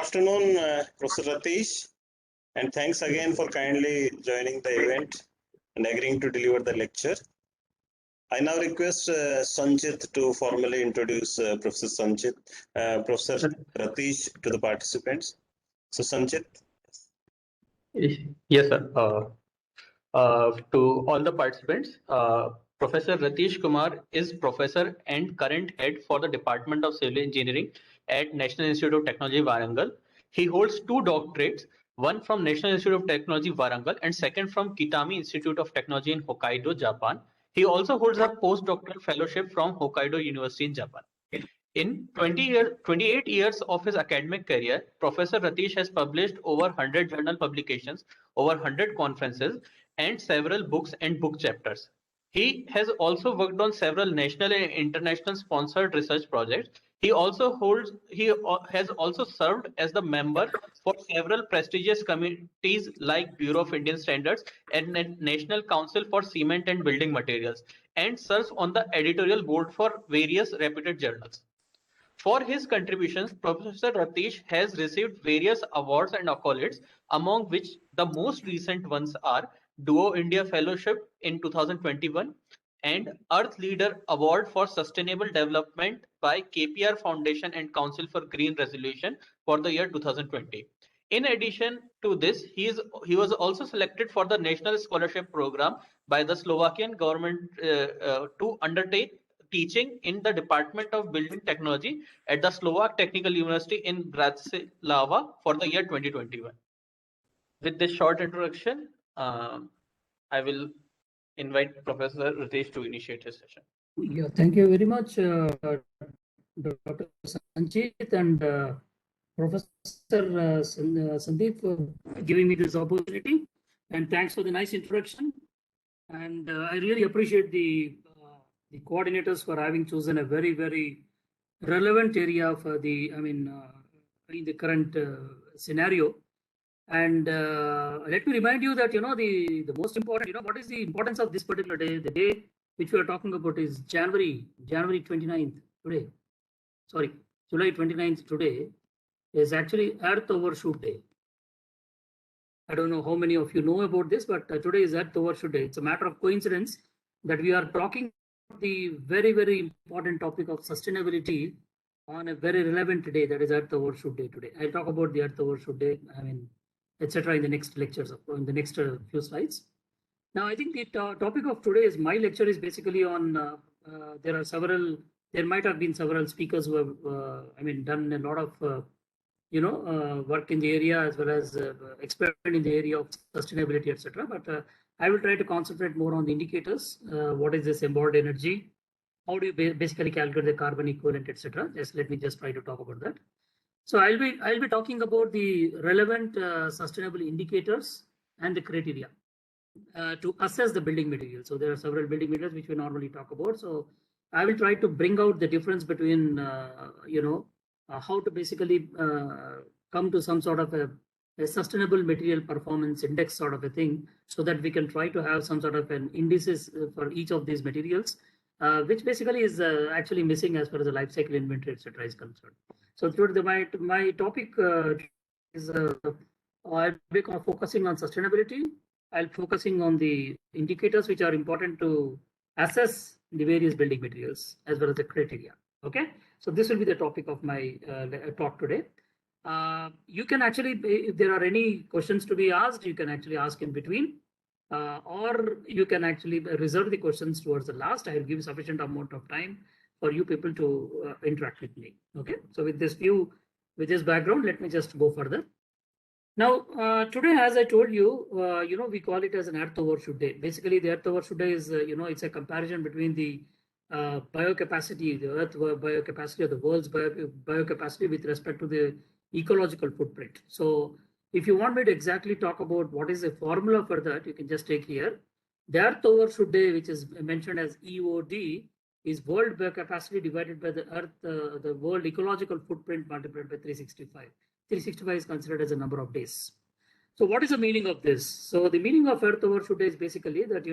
Afternoon, Professor Ratish, and thanks again for kindly joining the event and agreeing to deliver the lecture. I now request Sanchit to formally introduce Professor Ratish to the participants. So Sanchit. Yes, sir. To all the participants, Professor Ratish Kumar is professor and current head for the Department of Civil Engineering at National Institute of Technology, Warangal. He holds 2 doctorates, one from National Institute of Technology, Warangal, and second from Kitami Institute of Technology in Hokkaido, Japan. He also holds a postdoctoral fellowship from Hokkaido University in Japan. In 28 years of his academic career, Professor Ratish has published over 100 journal publications, over 100 conferences, and several books and book chapters. He has also worked on several national and international sponsored research projects. He has also served as the member for several prestigious committees like Bureau of Indian Standards and National Council for Cement and Building Materials, and serves on the editorial board for various reputed journals. For his contributions, Professor Ratish has received various awards and accolades, among which the most recent ones are Duo India Fellowship in 2021 and Earth Leader Award for Sustainable Development by KPR Foundation and Council for Green Resolution for the year 2020. In addition to this, he was also selected for the National Scholarship Program by the Slovakian government to undertake teaching in the Department of Building Technology at the Slovak Technical University in Bratislava for the year 2021. With this short introduction, I will invite Professor Ratish to initiate his session. Yeah, thank you very much, Dr. Sanchit and Professor Sandeep for giving me this opportunity. And thanks for the nice introduction. And I really appreciate the coordinators for having chosen a very, very relevant area for in the current scenario. And let me remind you that, the most important, what is the importance of this particular day? The day which we are talking about is January 29th today. Sorry, July 29th today is actually Earth Overshoot Day. I don't know how many of you know about this, but today is Earth Overshoot Day. It's a matter of coincidence that we are talking the very, very important topic of sustainability on a very relevant day, that is Earth Overshoot Day today. I'll talk about the Earth Overshoot Day, etc. in the next lectures, in the next few slides. Now, I think the topic of today is my lecture is basically on, there might have been several speakers who have, done a lot of, work in the area as well as experiment in the area of sustainability, etc. But I will try to concentrate more on the indicators. What is this embodied energy? How do you basically calculate the carbon equivalent, etc. Let me just try to talk about that. So I'll be talking about the relevant sustainable indicators and the criteria to assess the building material. So there are several building materials which we normally talk about. So I will try to bring out the difference between how to basically come to some sort of a sustainable material performance index sort of a thing, so that we can try to have some sort of an indices for each of these materials, which basically is actually missing as far as the life cycle inventory, etc. is concerned. So my topic is I'll be focusing on sustainability. I'll be focusing on the indicators which are important to assess the various building materials as well as the criteria. Okay, so this will be the topic of my talk today. You can actually, if there are any questions to be asked, you can actually ask in between, or you can actually reserve the questions towards the last. I will give sufficient amount of time for you people to interact with me. Okay, so with this background, let me just go further. Now, today, as I told you, we call it as an Earth Overshoot Day. Basically, the Earth Overshoot Day is, it's a comparison between the biocapacity, the Earth biocapacity, or the world's biocapacity with respect to the ecological footprint. So if you want me to exactly talk about what is the formula for that, you can just take here. The Earth Overshoot Day, which is mentioned as EOD, is world biocapacity divided by the Earth, the world ecological footprint multiplied by 365. 365 is considered as a number of days. So what is the meaning of this? So the meaning of Earth Overshoot Day is basically that,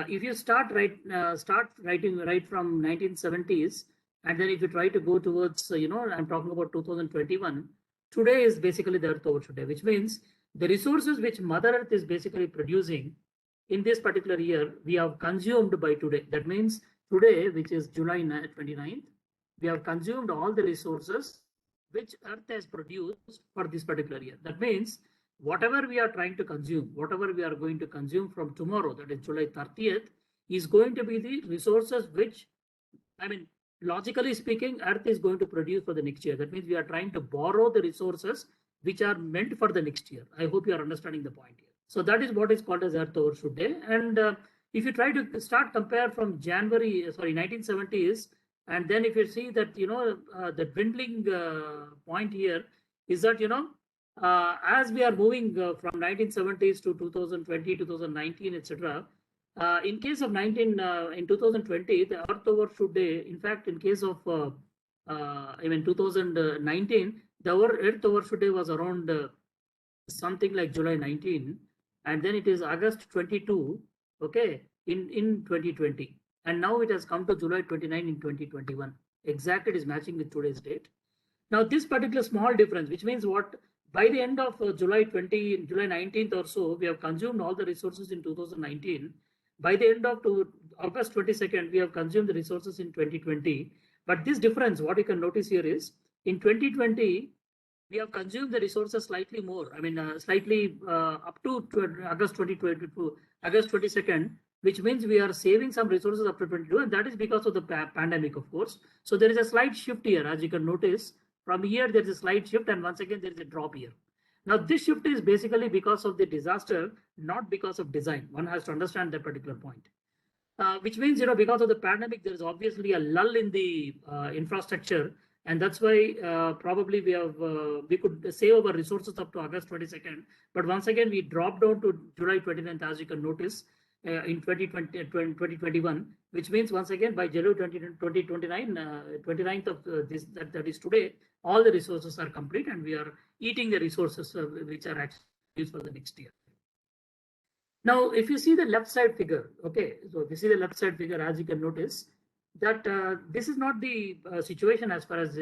if you start writing right from 1970s, and then if you try to go towards, I'm talking about 2021, today is basically the Earth overshoot day, which means the resources which Mother Earth is basically producing in this particular year, we have consumed by today. That means today, which is July 29th, we have consumed all the resources which Earth has produced for this particular year. That means whatever we are trying to consume, whatever we are going to consume from tomorrow, that is July 30th, is going to be the resources which, I mean, logically speaking, Earth is going to produce for the next year. That means we are trying to borrow the resources which are meant for the next year. I hope you are understanding the point here. So that is what is called as Earth overshoot day. And if you try to start compare from 1970s, and then if you see that, the dwindling point here is that, as we are moving from 1970s to 2020, 2019, etc. In case of in 2020, the Earth overshoot day, in fact, in case of 2019, the Earth overshoot day was around something like July 19, and then it is August 22, okay, in 2020. And now it has come to July 29 in 2021. Exactly, it is matching with today's date. Now, this particular small difference, which means what? By the end of July 19th or so, we have consumed all the resources in 2019. By the end of August 22nd, we have consumed the resources in 2020. But this difference, what you can notice here is, in 2020, we have consumed the resources slightly more. I mean, slightly up to August 2022, August 22nd, which means we are saving some resources up to 22, and that is because of the pandemic, of course. So there is a slight shift here, as you can notice. From here, there is a slight shift, and once again, there is a drop here. Now, this shift is basically because of the disaster, not because of design. One has to understand that particular point. Which means, because of the pandemic, there is obviously a lull in the infrastructure, and that's why probably we could save our resources up to August 22nd. But once again, we dropped down to July 29th, as you can notice, in 2021, which means once again by July 29th of this, that is today, all the resources are complete, and we are eating the resources which are actually used for the next year. Now, if you see the left side figure, okay, so if you see the left side figure, as you can notice, that this is not the situation as far as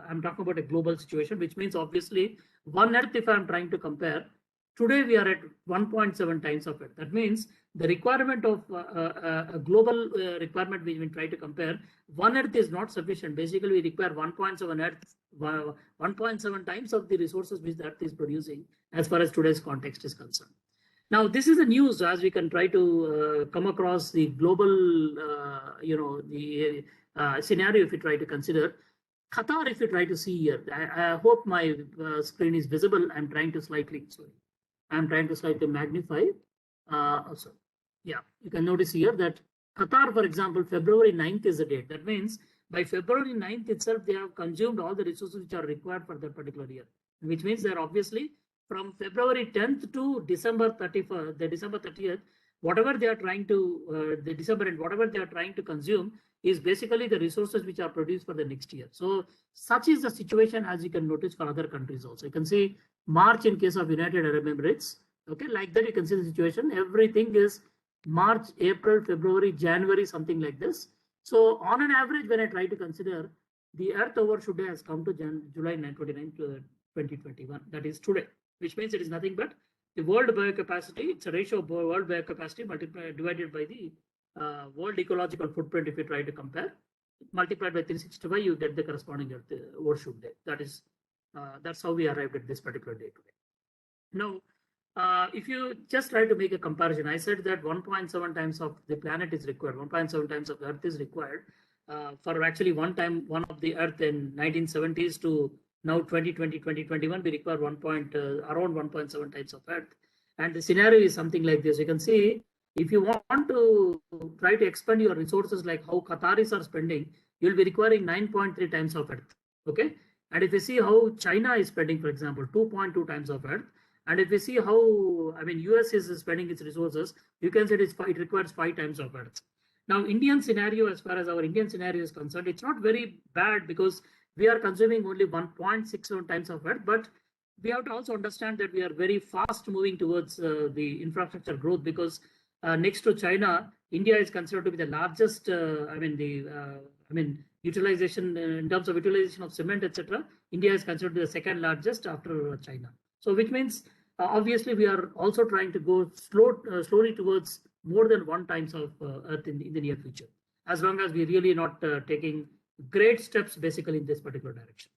I'm talking about a global situation, which means obviously one Earth, if I'm trying to compare, today we are at 1.7 times of it. That means the requirement of a global requirement which we try to compare, one Earth is not sufficient. Basically, we require 1.7 Earth, 1.7 times of the resources which the Earth is producing as far as today's context is concerned. Now, this is the news as we can try to come across the global, scenario if you try to consider. Qatar, if you try to see here, I hope my screen is visible. I'm trying to slightly magnify. Yeah, you can notice here that Qatar, for example, February 9th is the date. That means by February 9th itself, they have consumed all the resources which are required for that particular year, which means they're obviously from February 10th to December 31st, the December 30th, whatever they are trying to, the December and whatever they are trying to consume is basically the resources which are produced for the next year. So such is the situation, as you can notice, for other countries also. You can see March in case of United Arab Emirates. Okay, like that you can see the situation. Everything is March, April, February, January, something like this. So on an average, when I try to consider, the Earth overshoot day has come to July 29, 2021. That is today, which means it is nothing but the world biocapacity. It's a ratio of world biocapacity divided by the world ecological footprint. If you try to compare, multiplied by 365, you get the corresponding Earth overshoot day. That's how we arrived at this particular day today. Now, if you just try to make a comparison, I said that 1.7 times of the planet is required, 1.7 times of Earth is required for actually one of the Earth in 1970s to now 2020, 2021, we require around 1.7 times of Earth. And the scenario is something like this. You can see, if you want to try to expend your resources like how Qataris are spending, you'll be requiring 9.3 times of Earth. Okay. And if you see how China is spending, for example, 2.2 times of Earth, and if you see how, US is spending its resources, you can say it requires 5 times of Earth. Now, Indian scenario, as far as our Indian scenario is concerned, it's not very bad because we are consuming only 1.67 times of Earth, but we have to also understand that we are very fast moving towards the infrastructure growth because next to China, India is considered to be the largest, utilization in terms of utilization of cement, etc. India is considered the second largest after China. So which means obviously we are also trying to go slowly towards more than 1 times of Earth in the near future, as long as we're really not taking great steps basically in this particular direction.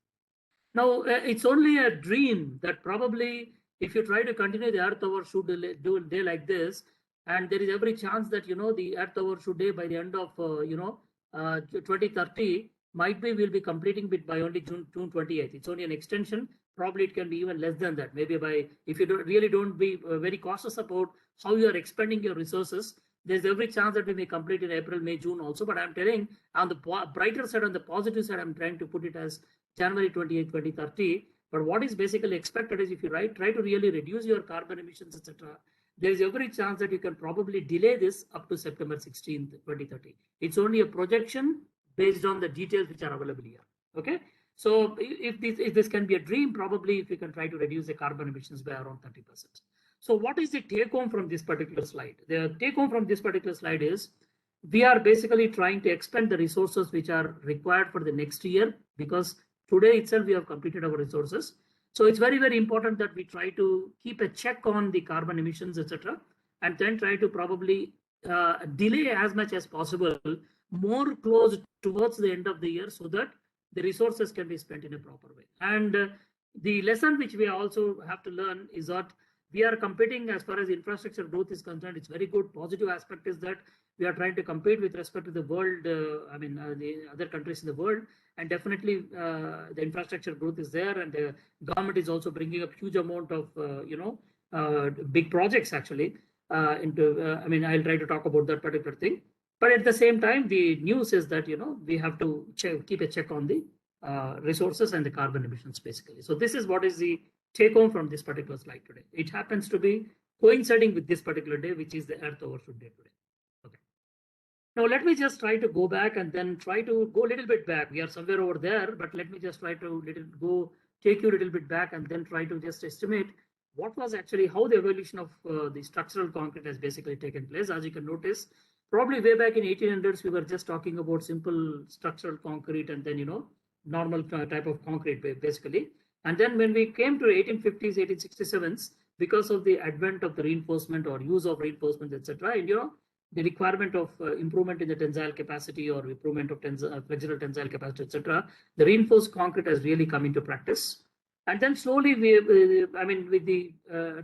Now, it's only a dream that probably if you try to continue the Earth hour should do a day like this, and there is every chance that, the Earth hour should day by the end of, 2030, might be we'll be completing it by only June 28th. It's only an extension. Probably it can be even less than that. Maybe by, if you really don't be very cautious about how you are expending your resources, there's every chance that we may complete in April, May, June also. But I'm telling on the brighter side, on the positive side, I'm trying to put it as January 28, 2030. But what is basically expected is if you try to really reduce your carbon emissions, etc., there is every chance that you can probably delay this up to September 16th, 2030. It's only a projection based on the details which are available here. Okay. So if this can be a dream, probably if you can try to reduce the carbon emissions by around 30%. So what is the take home from this particular slide? The take home from this particular slide is we are basically trying to expend the resources which are required for the next year, because today itself we have completed our resources. So it's very, very important that we try to keep a check on the carbon emissions, etc., and then try to probably delay as much as possible, more close towards the end of the year, so that the resources can be spent in a proper way. And the lesson which we also have to learn is that we are competing as far as infrastructure growth is concerned. It's very good. Positive aspect is that we are trying to compete with respect to the world, the other countries in the world. And definitely the infrastructure growth is there, and the government is also bringing up huge amount of, big projects actually into, I'll try to talk about that particular thing. But at the same time, the news is that, we have to keep a check on the resources and the carbon emissions basically. So this is what is the take home from this particular slide today. It happens to be coinciding with this particular day, which is the Earth Overshoot Day today. Okay. Now let me just try to go back and then try to go a little bit back. We are somewhere over there, but let me just try to take you a little bit back and then try to just estimate what was actually how the evolution of the structural concrete has basically taken place. As you can notice, probably way back in 1800s, we were just talking about simple structural concrete and then, normal type of concrete basically. And then when we came to 1850s, 1867s, because of the advent of the reinforcement or use of reinforcement, etc., and the requirement of improvement in the tensile capacity or improvement of flexural tensile capacity, etc., the reinforced concrete has really come into practice. And then slowly, with the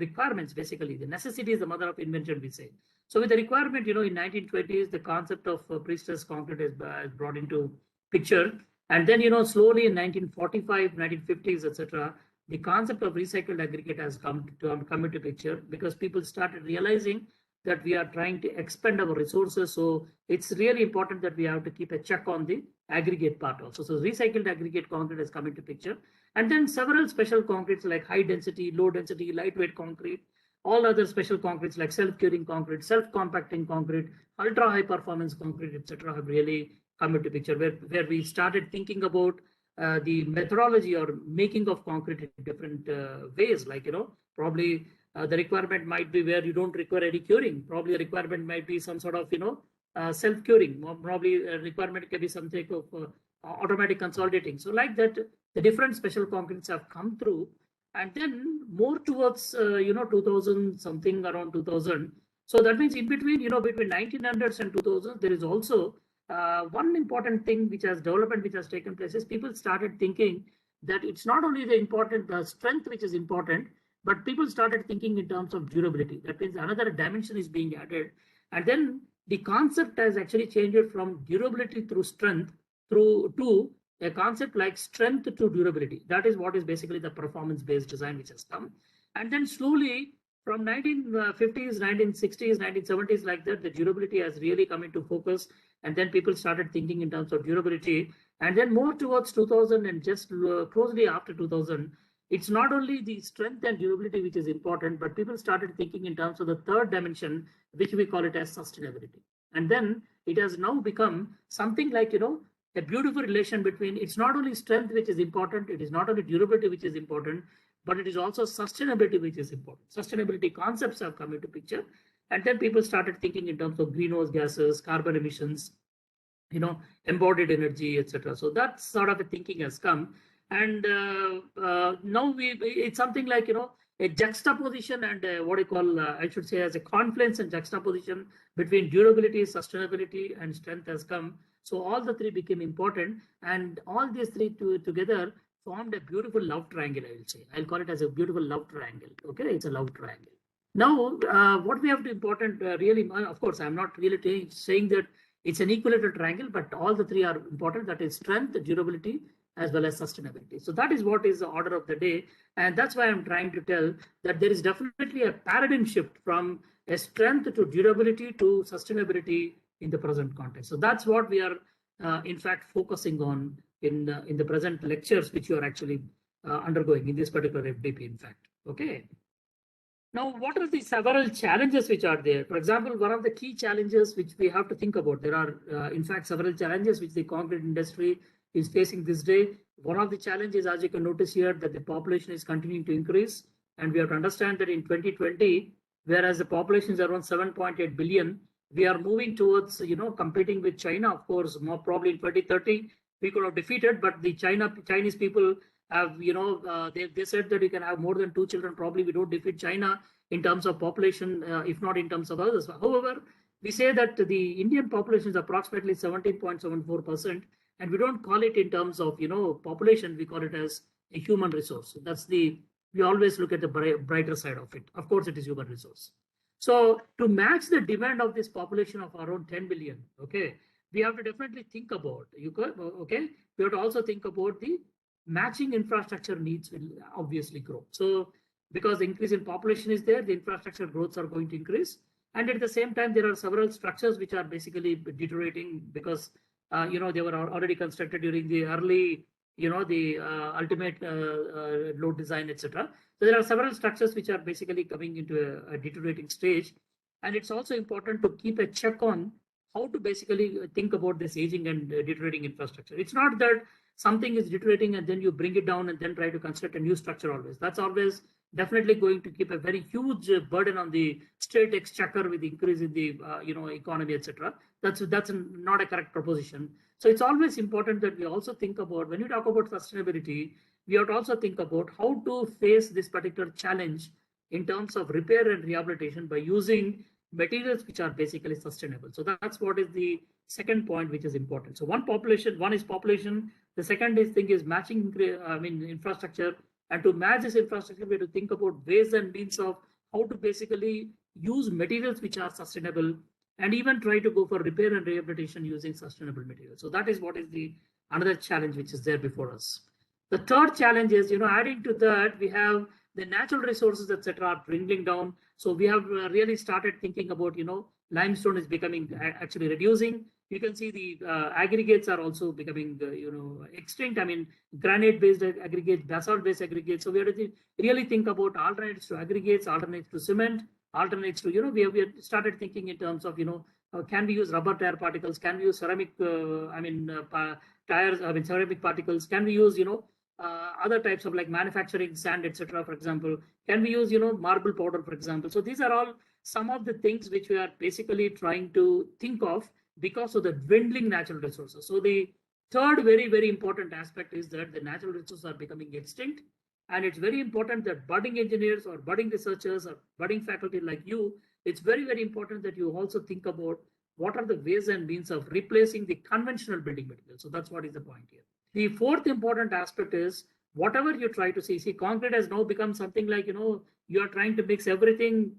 requirements, basically, the necessity is the mother of invention, we say. So with the requirement, in 1920s, the concept of pre-stressed concrete is brought into picture. And then, slowly in 1945, 1950s, etc., the concept of recycled aggregate has come into picture, because people started realizing that we are trying to expend our resources. So it's really important that we have to keep a check on the aggregate part also. So recycled aggregate concrete has come into picture. And then several special concretes like high density, low density, lightweight concrete, all other special concretes like self-curing concrete, self-compacting concrete, ultra high performance concrete, etc., have really come into picture, where we started thinking about the methodology or making of concrete in different ways. Like, probably the requirement might be where you don't require any curing. Probably a requirement might be some sort of, self-curing. Probably a requirement can be something of automatic consolidating. So like that, the different special concretes have come through. And then more towards, 2000, something around 2000. So that means in between, between 1900s and 2000s, there is also one important thing which has taken place is people started thinking that it's not only the strength which is important, but people started thinking in terms of durability. That means another dimension is being added. And then the concept has actually changed from durability through strength to a concept like strength to durability. That is what is basically the performance-based design which has come. And then slowly from 1950s, 1960s, 1970s, like that, the durability has really come into focus. And then people started thinking in terms of durability. And then more towards 2000 and just closely after 2000, it's not only the strength and durability which is important, but people started thinking in terms of the third dimension, which we call it as sustainability. And then it has now become something like, a beautiful relation between, it's not only strength which is important, it is not only durability which is important, but it is also sustainability which is important. Sustainability concepts have come into picture. And then people started thinking in terms of greenhouse gases, carbon emissions, embodied energy, etc. So that sort of a thinking has come. And now it's something like, a juxtaposition and what I call, I should say, as a confluence and juxtaposition between durability, sustainability, and strength has come. So all the three became important, and all these three together formed a beautiful love triangle, I will say. I'll call it as a beautiful love triangle. Okay, it's a love triangle. Now, what we have to important really, of course, I'm not really saying that it's an equilateral triangle, but all the three are important. That is strength, durability, as well as sustainability. So that is what is the order of the day. And that's why I'm trying to tell that there is definitely a paradigm shift from a strength to durability to sustainability in the present context. So that's what we are, in fact, focusing on in the present lectures, which you are actually undergoing in this particular FDP, in fact. Okay. Now, what are the several challenges which are there? For example, one of the key challenges which we have to think about, there are, in fact, several challenges which the concrete industry is facing this day. One of the challenges, as you can notice here, that the population is continuing to increase. And we have to understand that in 2020, whereas the population is around 7.8 billion, we are moving towards, competing with China. Of course, more probably in 2030, we could have defeated, but the Chinese people have, they said that you can have more than 2 children. Probably we don't defeat China in terms of population, if not in terms of others. However, we say that the Indian population is approximately 17.74%, and we don't call it in terms of, population. We call it as a human resource. We always look at the brighter side of it. Of course, it is human resource. So to match the demand of this population of around 10 billion, okay, we have to definitely think about, okay, we have to also think about the matching infrastructure needs will obviously grow. So because the increase in population is there, the infrastructure growths are going to increase. And at the same time, there are several structures which are basically deteriorating because, they were already constructed during the early, the ultimate load design, etc. So there are several structures which are basically coming into a deteriorating stage. And it's also important to keep a check on how to basically think about this aging and deteriorating infrastructure. It's not that something is deteriorating and then you bring it down and then try to construct a new structure always. That's always definitely going to keep a very huge burden on the state exchequer with the increase in the economy, etc. That's not a correct proposition. So it's always important that we also think about, when you talk about sustainability, we have to also think about how to face this particular challenge in terms of repair and rehabilitation by using materials which are basically sustainable. So that's what is the second point which is important. So one is population. The second thing is matching, infrastructure. And to match this infrastructure, we have to think about ways and means of how to basically use materials which are sustainable and even try to go for repair and rehabilitation using sustainable materials. So that is what is the another challenge which is there before us. The third challenge is, adding to that, we have the natural resources, etc., are dwindling down. So we have really started thinking about, limestone is becoming actually reducing. You can see the aggregates are also becoming, extinct. I mean, granite-based aggregates, basalt-based aggregates. So we have to really think about alternatives to aggregates, alternatives to cement, alternates to, we have started thinking in terms of, can we use rubber tire particles? Can we use ceramic, tires? Ceramic particles. Can we use, other types of like manufacturing sand, etc. For example, can we use, marble powder, for example? So these are all some of the things which we are basically trying to think of because of the dwindling natural resources. So the third very, very important aspect is that the natural resources are becoming extinct. And it's very important that budding engineers or budding researchers or budding faculty like you, it's very, very important that you also think about what are the ways and means of replacing the conventional building materials. So that's what is the point here. The fourth important aspect is whatever you try to see, concrete has now become something like, you are trying to mix everything,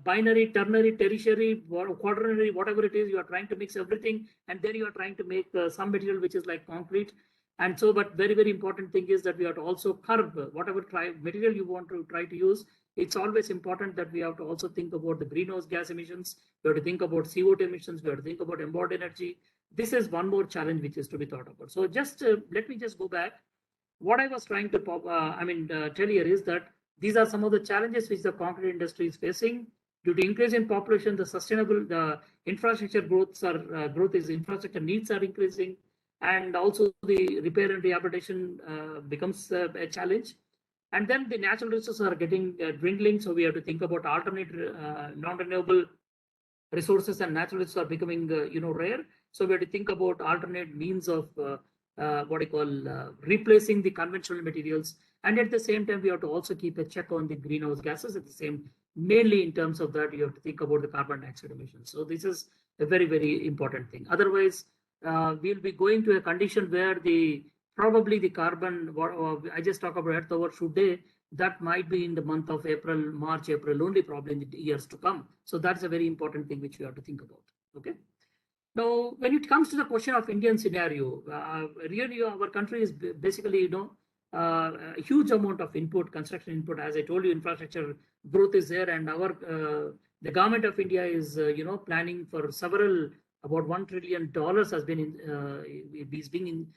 binary, ternary, tertiary, quaternary, whatever it is, you are trying to mix everything. And then you are trying to make some material which is like concrete. And so, but very, very important thing is that we have to also curb whatever material you want to try to use. It's always important that we have to also think about the greenhouse gas emissions. We have to think about CO2 emissions. We have to think about embodied energy. This is one more challenge which is to be thought about. So just let me just go back. What I was trying to tell here is that these are some of the challenges which the concrete industry is facing. Due to increase in population, the infrastructure infrastructure needs are increasing, and also the repair and rehabilitation becomes a challenge. And then the natural resources are getting dwindling. So we have to think about alternate non-renewable resources, and natural resources are becoming rare. So we have to think about alternate means of replacing the conventional materials. And at the same time, we have to also keep a check on the greenhouse gases at the same, mainly in terms of that, you have to think about the carbon dioxide emissions. So this is a very, very important thing. Otherwise, we'll be going to a condition where probably the carbon, I just talk about Earth overshoot day, that might be in the month of April, March, April only, probably in the years to come. So that's a very important thing which we have to think about. Okay. Now, when it comes to the question of Indian scenario, really our country is basically, a huge amount of input, construction input. As I told you, infrastructure growth is there, and the government of India is, planning for about $1 trillion has been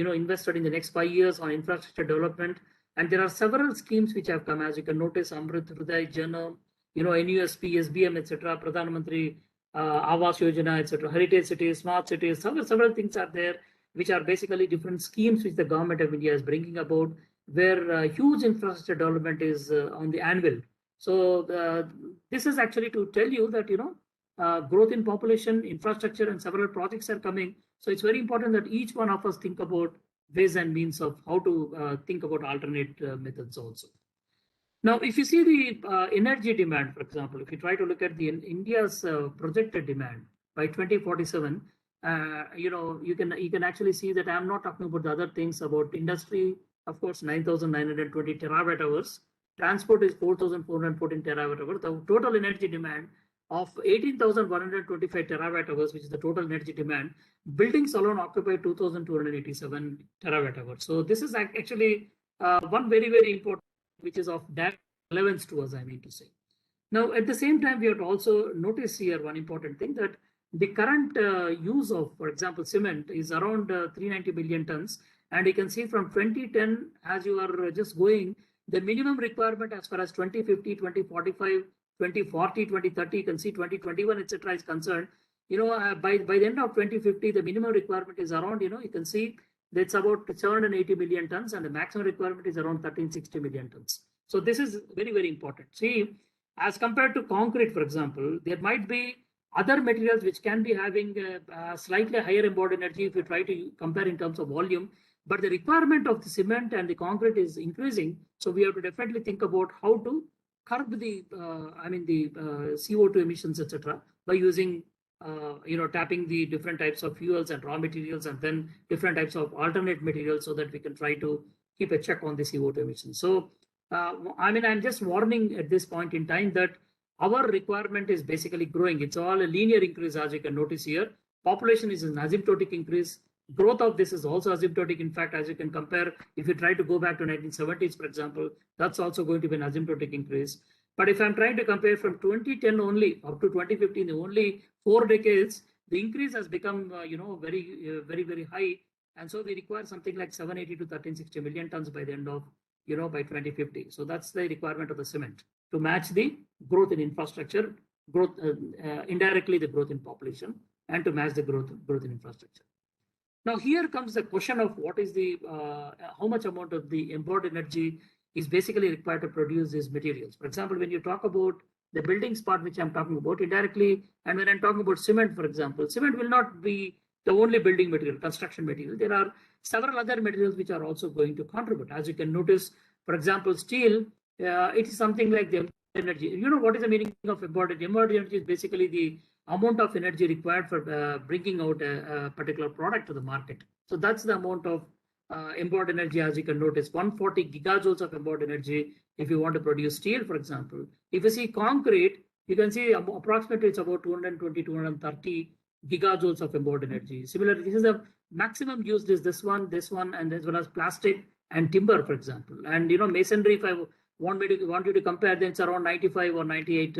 invested in the next 5 years on infrastructure development. And there are several schemes which have come, as you can notice, Amrit Hriday Jana, NUSP, SBM, etc., Pradhan Mantri Awas Yojana, etc., heritage cities, smart cities, several things are there, which are basically different schemes which the government of India is bringing about, where huge infrastructure development is on the anvil. So this is actually to tell you that, growth in population, infrastructure, and several projects are coming. So it's very important that each one of us think about ways and means of how to think about alternate methods also. Now, if you see the energy demand, for example, if you try to look at the India's projected demand by 2047, you can actually see that I'm not talking about the other things about industry. Of course, 9,920 terawatt hours. Transport is 4,414 terawatt hours. The total energy demand of 18,125 terawatt hours, which is the total energy demand. Buildings alone occupy 2,287 terawatt hours. So this is actually one very, very important, which is of direct relevance to us, I mean to say. Now, at the same time, we have to also notice here one important thing, that the current use of, for example, cement is around 390 billion tons. And you can see from 2010, as you are just going, the minimum requirement as far as 2050, 2045, 2040, 2030, you can see 2021, etc. is concerned. By the end of 2050, the minimum requirement is around, you can see that's about 780 million tons, and the maximum requirement is around 1360 million tons. So this is very, very important. See, as compared to concrete, for example, there might be other materials which can be having a slightly higher embodied energy if you try to compare in terms of volume, but the requirement of the cement and the concrete is increasing. So we have to definitely think about how to curb the CO2 emissions, etc., by using tapping the different types of fuels and raw materials, and then different types of alternate materials, so that we can try to keep a check on the CO2 emissions. So, I'm just warning at this point in time that our requirement is basically growing. It's all a linear increase, as you can notice here. Population is an asymptotic increase. Growth of this is also asymptotic. In fact, as you can compare, if you try to go back to 1970s, for example, that's also going to be an asymptotic increase. But if I'm trying to compare from 2010 only up to 2015, only 4 decades, the increase has become, very, very, very high. And so we require something like 780 to 1360 million tons by the end of, by 2050. So that's the requirement of the cement to match the growth in infrastructure, growth, indirectly the growth in population, and to match the growth in infrastructure. Now, here comes the question of what is the, how much amount of the embodied energy is basically required to produce these materials. For example, when you talk about the buildings part, which I'm talking about indirectly, and when I'm talking about cement, for example, cement will not be the only building material, construction material. There are several other materials which are also going to contribute. As you can notice, for example, steel, it is something like the energy. What is the meaning of embodied? Embodied energy is basically the amount of energy required for bringing out a particular product to the market. So that's the amount of embodied energy, as you can notice, 140 gigajoules of embodied energy if you want to produce steel, for example. If you see concrete, you can see approximately it's about 220, 230 gigajoules of embodied energy. Similarly, this is the maximum used is this one, and as well as plastic and timber, for example. And masonry, if I want you to compare, then it's around 95 or 98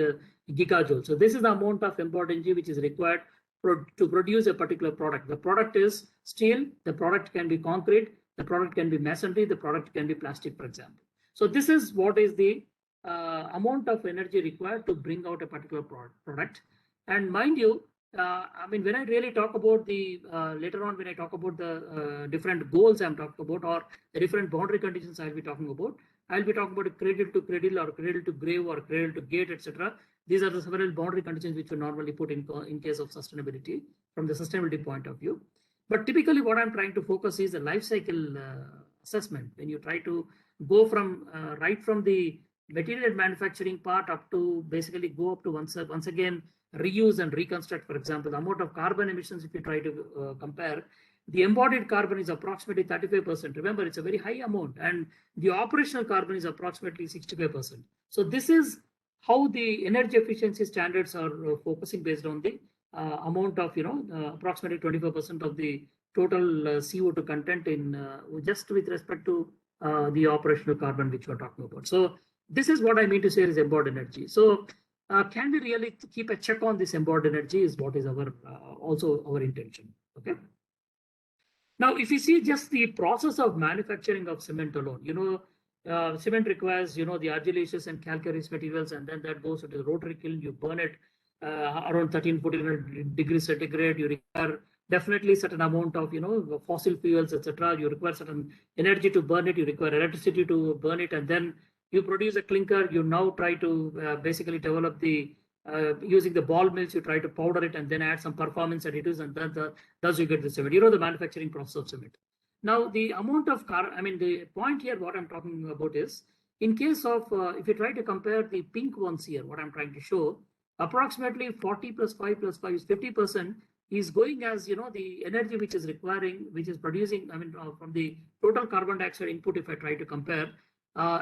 gigajoules. So this is the amount of embodied energy which is required to produce a particular product. The product is steel, the product can be concrete, the product can be masonry, the product can be plastic, for example. So this is what is the amount of energy required to bring out a particular product. And mind you, when I really talk about the, later on when I talk about the different goals I'm talking about, or the different boundary conditions I'll be talking about a cradle to cradle, or cradle to grave, or cradle to gate, etc. These are the several boundary conditions which we normally put in case of sustainability, from the sustainability point of view. But typically what I'm trying to focus is the life cycle assessment. When you try to go from right from the material manufacturing part up to basically go up to once again reuse and reconstruct. For example, the amount of carbon emissions, if you try to compare, the embodied carbon is approximately 35%. Remember, it's a very high amount, and the operational carbon is approximately 65%. So this is how the energy efficiency standards are focusing based on the amount of, approximately 24% of the total CO2 content in just with respect to the operational carbon which we're talking about. So this is what I mean to say is embodied energy. So can we really keep a check on this embodied energy is what is our also our intention. Okay. Now, if you see just the process of manufacturing of cement alone, cement requires, the argillaceous and calcareous materials, and then that goes into the rotary kiln. You burn it around 1300-1400 degrees centigrade. You require definitely certain amount of, fossil fuels, etc. You require certain energy to burn it. You require electricity to burn it, and then you produce a clinker. You now try to basically develop the using the ball mills. You try to powder it and then add some performance additives, and then thus you get the cement. The manufacturing process of cement. Now, the amount of the point here, what I'm talking about is, in case of, if you try to compare the pink ones here, what I'm trying to show, approximately 40 plus 5 plus 5 is 50% is going as, the energy which is requiring, which is producing, from the total carbon dioxide input, if I try to compare,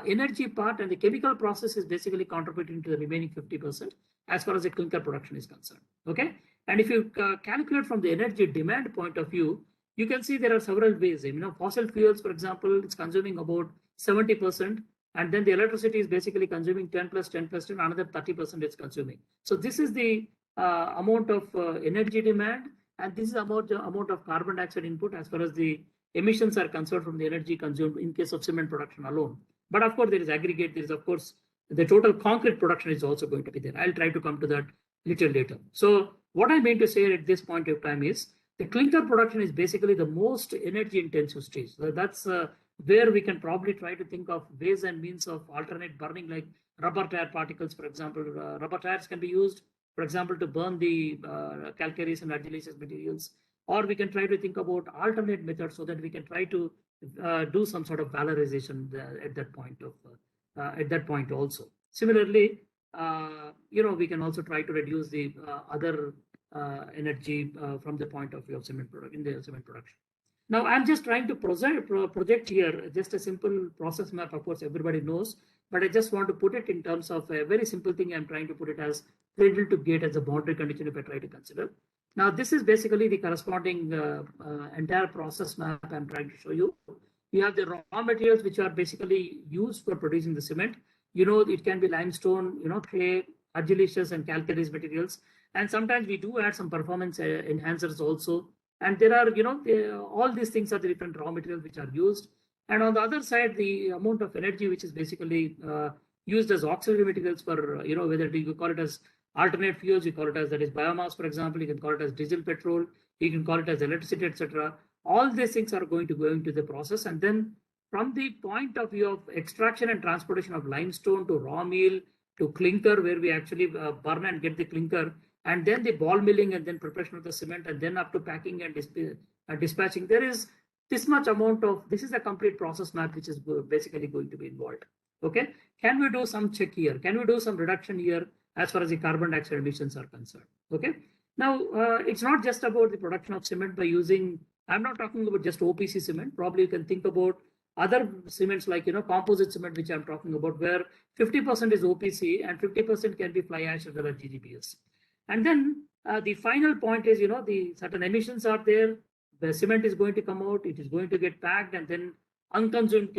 energy part and the chemical process is basically contributing to the remaining 50% as far as the clinker production is concerned. Okay. And if you calculate from the energy demand point of view, you can see there are several ways. Fossil fuels, for example, it's consuming about 70%, and then the electricity is basically consuming 10 plus 10 plus 10, another 30% it's consuming. So this is the amount of energy demand, and this is amount of carbon dioxide input as far as the emissions are concerned from the energy consumed in case of cement production alone. But of course, there is aggregate. There is, of course, the total concrete production is also going to be there. I'll try to come to that little later. So what I mean to say at this point of time is, the clinker production is basically the most energy intensive stage. So that's where we can probably try to think of ways and means of alternate burning, like rubber tire particles, for example. Rubber tires can be used, for example, to burn the calcareous and argillaceous materials. Or we can try to think about alternate methods so that we can try to do some sort of valorization at that point also. Similarly, we can also try to reduce the other energy from the point of view of cement production. Now, I'm just trying to project here just a simple process map. Of course, everybody knows, but I just want to put it in terms of a very simple thing. I'm trying to put it as cradle to gate as a boundary condition if I try to consider. Now, this is basically the corresponding entire process map I'm trying to show you. You have the raw materials which are basically used for producing the cement. It can be limestone, clay, argillaceous and calcareous materials. And sometimes we do add some performance enhancers also. And there are, all these things are the different raw materials which are used. And on the other side, the amount of energy which is basically used as auxiliary materials for, whether you call it as alternate fuels, you call it as that is biomass, for example, you can call it as diesel, petrol, you can call it as electricity, etc. All these things are going to go into the process. And then from the point of view of extraction and transportation of limestone to raw meal to clinker, where we actually burn and get the clinker, and then the ball milling and then preparation of the cement, and then up to packing and dispatching, there is this much amount of, this is a complete process map which is basically going to be involved. Okay. Can we do some check here? Can we do some reduction here as far as the carbon dioxide emissions are concerned? Okay. Now, it's not just about the production of cement by using, I'm not talking about just OPC cement. Probably you can think about other cements like, composite cement, which I'm talking about, where 50% is OPC and 50% can be fly ash as well as GGBS. And then the final point is, the certain emissions are there. The cement is going to come out. It is going to get packed, and then unconsumed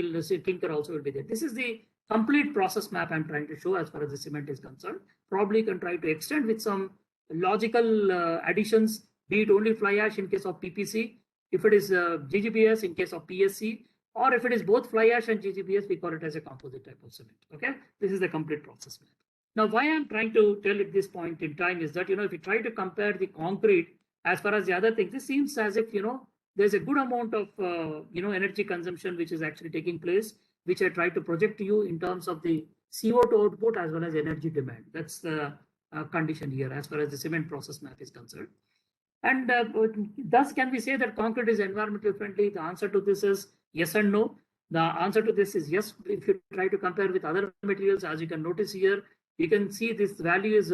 clinker also will be there. This is the complete process map I'm trying to show as far as the cement is concerned. Probably you can try to extend with some logical additions, be it only fly ash in case of PPC, if it is GGBS in case of PSC, or if it is both fly ash and GGBS, we call it as a composite type of cement. Okay, this is the complete process map. Now, why I'm trying to tell at this point in time is that, if you try to compare the concrete as far as the other things, it seems as if, there's a good amount of, energy consumption which is actually taking place, which I try to project to you in terms of the CO2 output as well as energy demand. That's the condition here as far as the cement process map is concerned. And thus, can we say that concrete is environmentally friendly? The answer to this is yes and no. The answer to this is yes. If you try to compare with other materials, as you can notice here, you can see this value is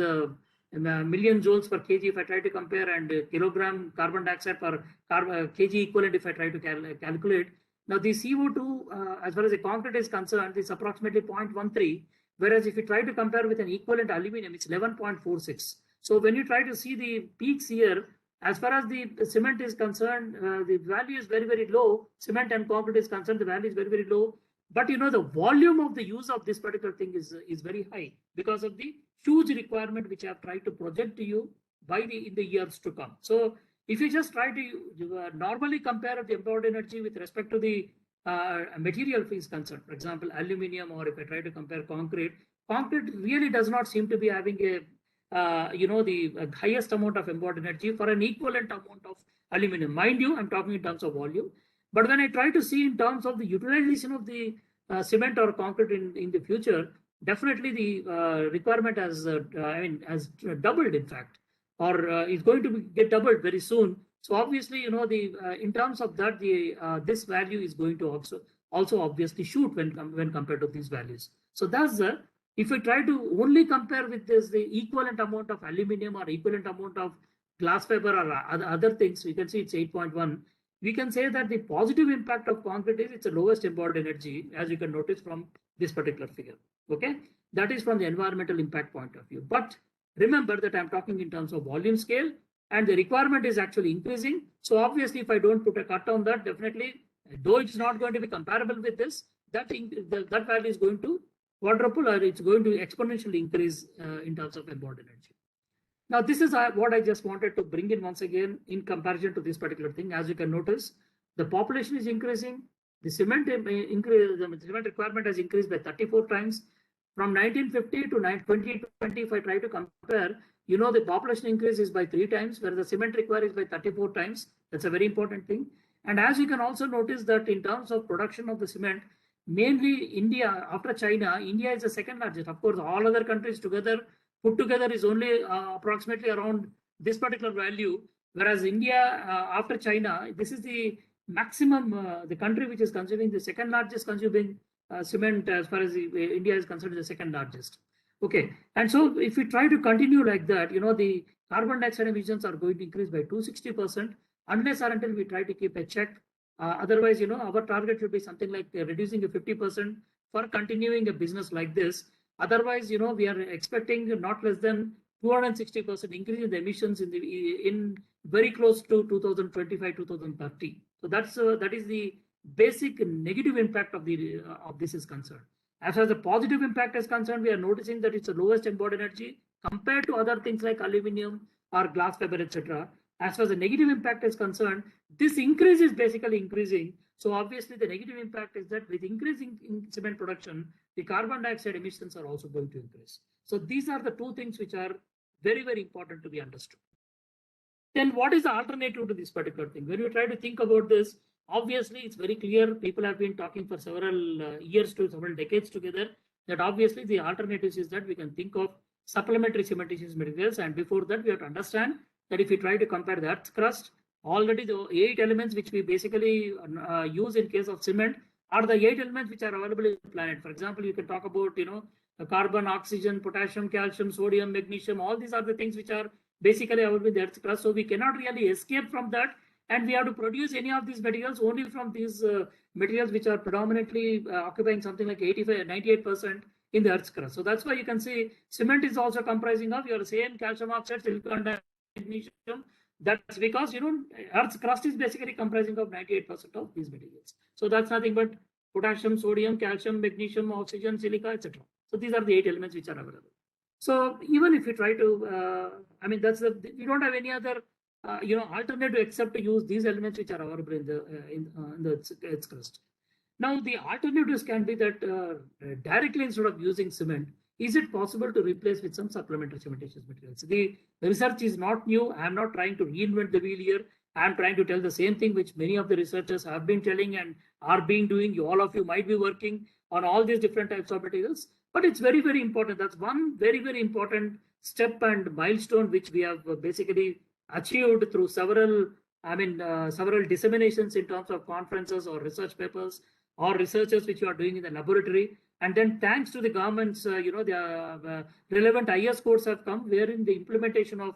million joules per kg if I try to compare, and kilogram carbon dioxide per kg equivalent if I try to calculate. Now the CO2, as far as the concrete is concerned, is approximately 0.13, whereas if you try to compare with an equivalent aluminum, it's 11.46. So when you try to see the peaks here, as far as the cement is concerned, the value is very, very low. Cement and concrete is concerned, the value is very, very low. But you know, the volume of the use of this particular thing is very high because of the huge requirement which I have tried to project to you in the years to come. So if you just try to normally compare the embodied energy with respect to the material is concerned, for example, aluminium, or if I try to compare concrete really does not seem to be having a the highest amount of embodied energy for an equivalent amount of aluminum. Mind you, I'm talking in terms of volume. But when I try to see in terms of the utilization of the cement or concrete in the future, definitely the requirement has doubled, in fact, or is going to get doubled very soon. So obviously, you know, the in terms of that, the this value is going to also obviously shoot when compared to these values. So that's the. If we try to only compare with this, the equivalent amount of aluminum or equivalent amount of glass fiber or other things, we can see it's 8.1. We can say that the positive impact of concrete is it's the lowest embodied energy, as you can notice from this particular figure. Okay, that is from the environmental impact point of view. But remember that I'm talking in terms of volume scale, and the requirement is actually increasing. So obviously, if I don't put a cut on that, definitely, though it's not going to be comparable with this, that value is going to quadruple, or it's going to exponentially increase in terms of embodied energy. Now, this is what I just wanted to bring in once again in comparison to this particular thing. As you can notice, the population is increasing. The cement requirement has increased by 34 times. From 1950 to 2020, if I try to compare, you know, the population increase is by 3 times, where the cement required is by 34 times. That's a very important thing. And as you can also notice that in terms of production of the cement, mainly India, after China, India is the second largest. Of course, all other countries put together is only approximately around this particular value. Whereas India, after China, this is the maximum, the country which is consuming the second largest consuming cement, as far as India is considered the second largest. Okay, and so if we try to continue like that, you know, the carbon dioxide emissions are going to increase by 260%, unless or until we try to keep a check. Otherwise, you know, our target should be something like reducing a 50% for continuing a business like this. Otherwise, you know, we are expecting not less than 260% increase in the emissions in very close to 2025, 2030. So that is the basic negative impact of this is concerned. As far as the positive impact is concerned, we are noticing that it's the lowest embodied energy compared to other things like aluminium or glass fiber, etc. As far as the negative impact is concerned, this increase is basically increasing. So obviously the negative impact is that with increasing in cement production, the carbon dioxide emissions are also going to increase. So these are the two things which are very, very important to be understood. Then what is the alternative to this particular thing? When you try to think about this, obviously it's very clear. People have been talking for several years to several decades together that obviously the alternatives is that we can think of supplementary cementitious materials. And before that, we have to understand that if we try to compare the earth's crust, already the 8 elements which we basically use in case of cement are the 8 elements which are available in the planet. For example, you can talk about, you know, carbon, oxygen, potassium, calcium, sodium, magnesium. All these are the things which are basically available in the earth's crust. So we cannot really escape from that. And we have to produce any of these materials only from these materials which are predominantly occupying something like 98% in the earth's crust. So that's why you can see cement is also comprising of your same calcium oxide, silicon, magnesium. That's because, you know, earth's crust is basically comprising of 98% of these materials. So that's nothing but potassium, sodium, calcium, magnesium, oxygen, silica, etc. So these are the 8 elements which are available. So even if you try to, we don't have any other, alternative except to use these elements which are available in the earth's crust. Now the alternatives can be that directly instead of using cement, is it possible to replace with some supplementary cementitious materials? The research is not new. I am not trying to reinvent the wheel here. I am trying to tell the same thing which many of the researchers have been telling and are being doing. All of you might be working on all these different types of materials, but it's very, very important. That's one very, very important step and milestone which we have basically achieved through several, several disseminations in terms of conferences or research papers or researchers which you are doing in the laboratory. And then thanks to the government's, the relevant IS codes have come, wherein the implementation of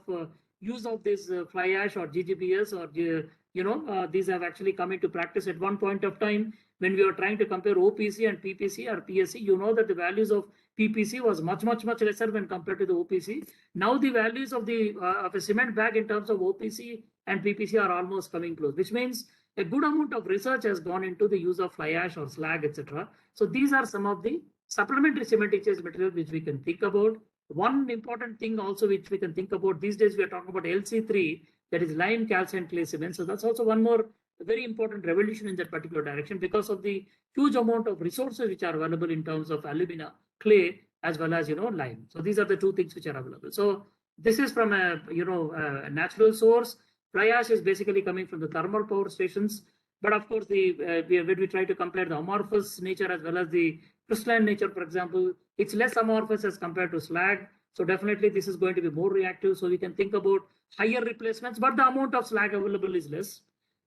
use of this fly ash or GGBS or these have actually come into practice at one point of time when we were trying to compare OPC and PPC or PSC. You know that the values of PPC was much lesser when compared to the OPC. Now the values of the of a cement bag in terms of OPC and PPC are almost coming close, which means a good amount of research has gone into the use of fly ash or slag, etc. So these are some of the supplementary cementitious materials which we can think about. One important thing also which we can think about these days, we are talking about LC3, that is lime calcined clay cement. So that's also one more very important revolution in that particular direction because of the huge amount of resources which are available in terms of alumina, clay, as well as lime. So these are the two things which are available. So this is from a natural source. Fly ash is basically coming from the thermal power stations. But of course, when we try to compare the amorphous nature as well as the crystalline nature, for example, it's less amorphous as compared to slag. So definitely this is going to be more reactive. So we can think about higher replacements, but the amount of slag available is less.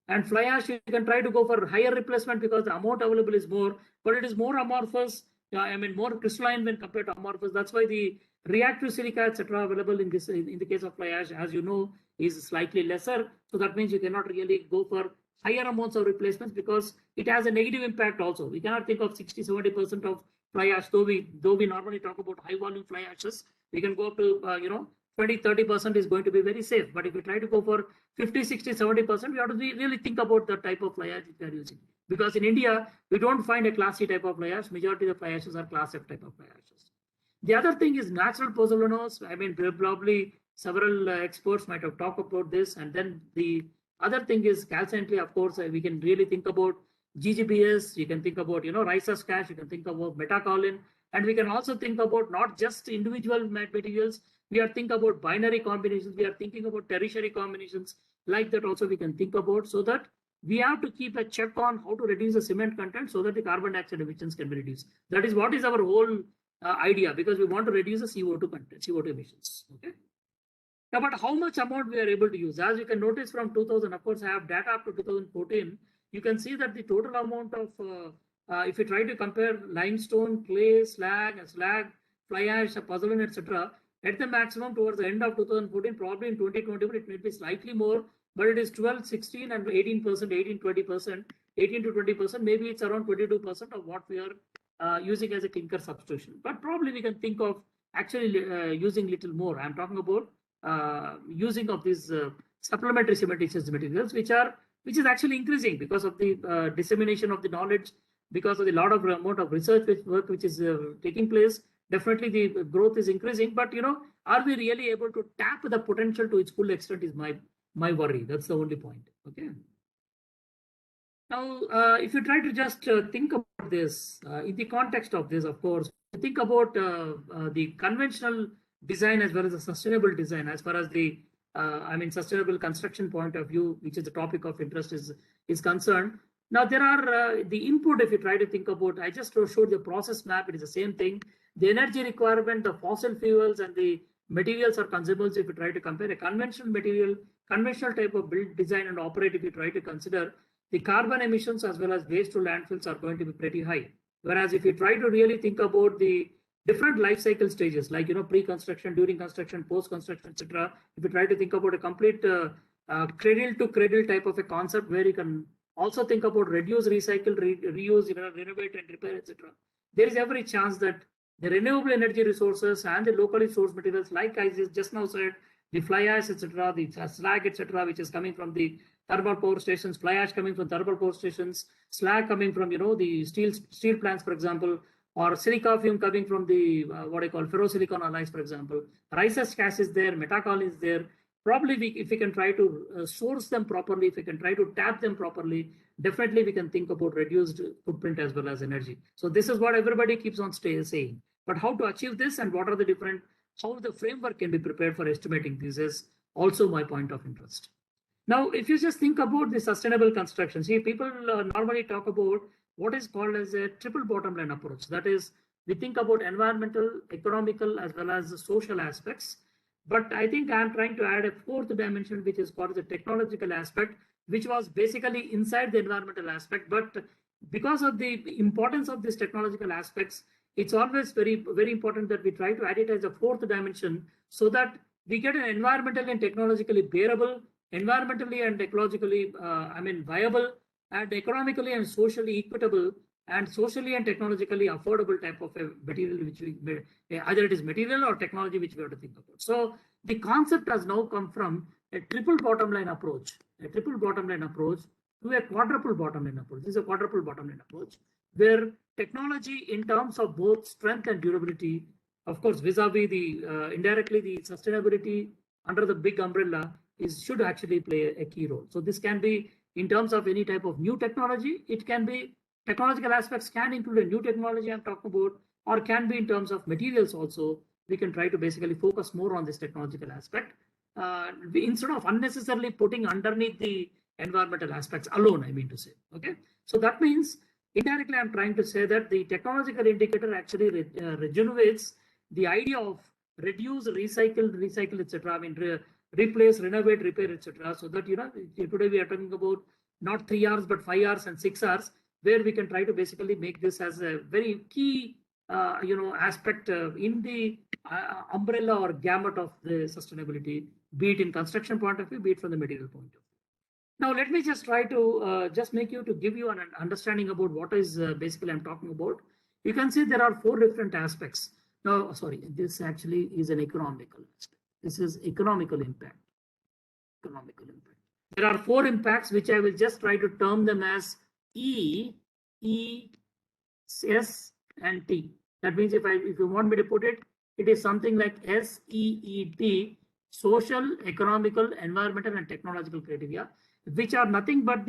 And fly ash, you can try to go for higher replacement because the amount available is more, but it is more amorphous. More crystalline when compared to amorphous. That's why the reactive silica, etc., available in this in the case of fly ash, as you know, is slightly lesser. So that means you cannot really go for higher amounts of replacements because it has a negative impact also. We cannot think of 60-70% of fly ash, though we normally talk about high volume fly ashes. We can go up to 20-30% is going to be very safe. But if we try to go for 50, 60, 70%, we have to really think about the type of fly ash we are using. Because in India, we don't find a class C type of fly ash. Majority of the fly ashes are class F type of fly ashes. The other thing is natural pozzolanos. Probably several experts might have talked about this. And then the other thing is calcined clay. Of course, we can really think about GGBS. You can think about, rice husk ash. You can think about metakaolin. And we can also think about not just individual materials. We are thinking about binary combinations. We are thinking about tertiary combinations. Like that also we can think about, so that we have to keep a check on how to reduce the cement content so that the carbon dioxide emissions can be reduced. That is what is our whole idea, because we want to reduce the CO2 content, CO2 emissions. Okay. Now, but how much amount we are able to use? As you can notice from 2000, of course, I have data up to 2014. You can see that the total amount of, if you try to compare limestone, clay, slag, fly ash, pozzolan, etc., at the maximum towards the end of 2014, probably in 2021, it may be slightly more, but it is 12, 16, and 18%, 18, 20%, 18 to 20%. Maybe it's around 22% of what we are using as a clinker substitution. But probably we can think of actually using little more. I'm talking about using of these supplementary cementitious materials, which is actually increasing because of the dissemination of the knowledge, because of the lot of amount of research work which is taking place. Definitely the growth is increasing, but are we really able to tap the potential to its full extent is my worry. That's the only point. Okay. Now, if you try to just think about this in the context of this, of course, think about the conventional design as well as the sustainable design, as far as the sustainable construction point of view, which is the topic of interest is concerned. Now there are the input. If you try to think about, I just showed the process map. It is the same thing. The energy requirement, the fossil fuels, and the materials or consumables. If you try to compare a conventional material, conventional type of build, design, and operate, if you try to consider, the carbon emissions as well as waste to landfills are going to be pretty high. Whereas if you try to really think about the different life cycle stages, like pre-construction, during construction, post-construction, etc. If you try to think about a complete cradle to cradle type of a concept, where you can also think about reduce, recycle, reuse, renovate, and repair, etc. There is every chance that the renewable energy resources and the locally sourced materials, like I just now said, the fly ash, etc., the slag, etc., which is coming from the thermal power stations, fly ash coming from thermal power stations, slag coming from the steel plants, for example, or silica fume coming from the what I call ferrosilicon alloys, for example. Rice husk ash is there, metakaolin is there. Probably if we can try to source them properly, if we can try to tap them properly, definitely we can think about reduced footprint as well as energy. So this is what everybody keeps on saying. But how to achieve this, and what are the different, how the framework can be prepared for estimating this is also my point of interest. Now, if you just think about the sustainable construction, see, people normally talk about what is called as a triple bottom line approach. That is, we think about environmental, economical, as well as the social aspects. But I think I'm trying to add a fourth dimension, which is called the technological aspect, which was basically inside the environmental aspect. But because of the importance of these technological aspects, it's always very, very important that we try to add it as a fourth dimension so that we get an environmentally and technologically bearable, environmentally and ecologically, viable, and economically and socially equitable, and socially and technologically affordable type of a material, which we either it is material or technology which we have to think about. So the concept has now come from a triple bottom line approach, to a quadruple bottom line approach. This is a quadruple bottom line approach where technology in terms of both strength and durability, of course, vis-a-vis the indirectly the sustainability under the big umbrella should actually play a key role. So this can be in terms of any type of new technology. It can be technological aspects can include a new technology I'm talking about, or can be in terms of materials also. We can try to basically focus more on this technological aspect instead of unnecessarily putting underneath the environmental aspects alone, I mean to say. Okay, so that means indirectly I'm trying to say that the technological indicator actually regenerates the idea of reduce, recycle, etc. I mean, replace, renovate, repair, etc. So that, today we are talking about not 3 hours, but 5 hours and 6 hours, where we can try to basically make this as a very key, aspect in the umbrella or gamut of the sustainability, be it in construction point of view, be it from the material point of view. Now, let me just try to just make you to give you an understanding about what is basically I'm talking about. You can see there are 4 different aspects. No, sorry, this actually is an economical aspect. This is economical impact. There are 4 impacts, which I will just try to term them as E, S, and T. That means if you want me to put it, it is something like SEET, social, economical, environmental, and technological criteria, which are nothing but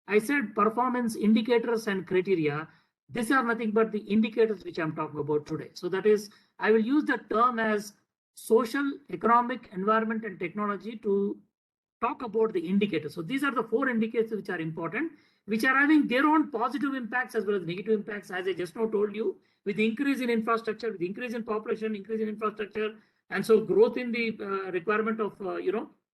I said performance indicators and criteria. These are nothing but the indicators which I'm talking about today. So that is, I will use the term as social, economic, environment, and technology to talk about the indicators. So these are the 4 indicators which are important, which are having their own positive impacts as well as negative impacts, as I just now told you, with the increase in infrastructure, with the increase in population, increase in infrastructure, and so growth in the requirement of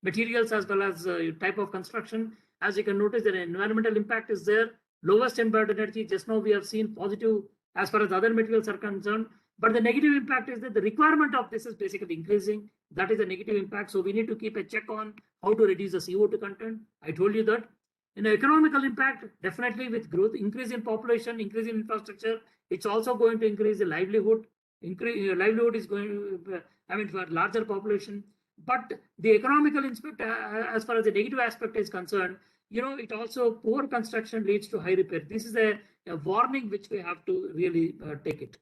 materials as well as type of construction. As you can notice, the environmental impact is there. Lowest embodied energy, just now we have seen positive as far as other materials are concerned. But the negative impact is that the requirement of this is basically increasing. That is a negative impact. So we need to keep a check on how to reduce the CO2 content. I told you that. In the economical impact, definitely with growth, increase in population, increase in infrastructure, it's also going to increase the livelihood. Livelihood is going to, for larger population. But the economical aspect, as far as the negative aspect is concerned, it also poor construction leads to high repair. This is a warning which we have to really take it.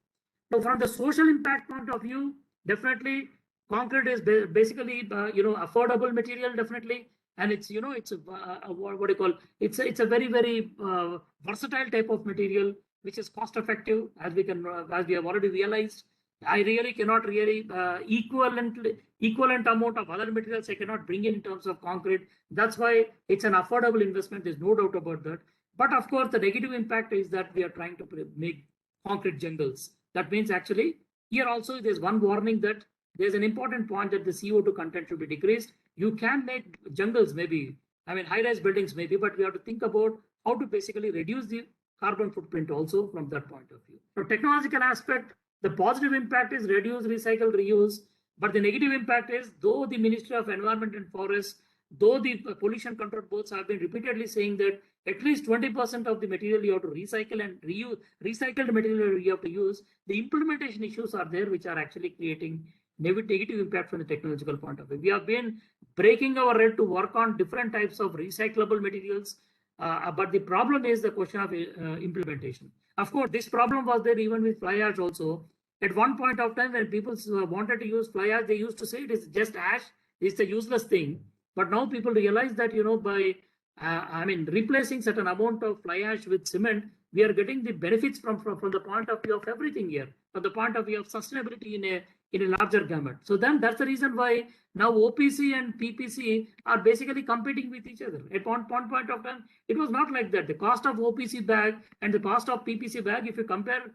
So from the social impact point of view, definitely concrete is basically affordable material, definitely, and it's it's a what do you call, it's a very, very versatile type of material which is cost effective, as we have already realized. I really cannot equivalent amount of other materials I cannot bring in terms of concrete. That's why it's an affordable investment. There's no doubt about that. But of course, the negative impact is that we are trying to make concrete jungles. That means actually here also there's one warning that there's an important point that the CO2 content should be decreased. You can make jungles maybe, high-rise buildings maybe, but we have to think about how to basically reduce the carbon footprint also from that point of view. From technological aspect, the positive impact is reduce, recycle, reuse. But the negative impact is, though the Ministry of Environment and Forests, though the pollution control boards have been repeatedly saying that at least 20% of the material you have to recycle and reuse, recycled material you have to use, the implementation issues are there which are actually creating negative impact from the technological point of view. We have been breaking our head to work on different types of recyclable materials, but the problem is the question of implementation. Of course, this problem was there even with fly ash also. At one point of time when people wanted to use fly ash, they used to say it is just ash, it's a useless thing. But now people realize that, by replacing certain amount of fly ash with cement, we are getting the benefits from the point of view of everything here, from the point of view of sustainability in a larger gamut. So then that's the reason why now OPC and PPC are basically competing with each other. At one point of time, it was not like that. The cost of OPC bag and the cost of PPC bag, if you compare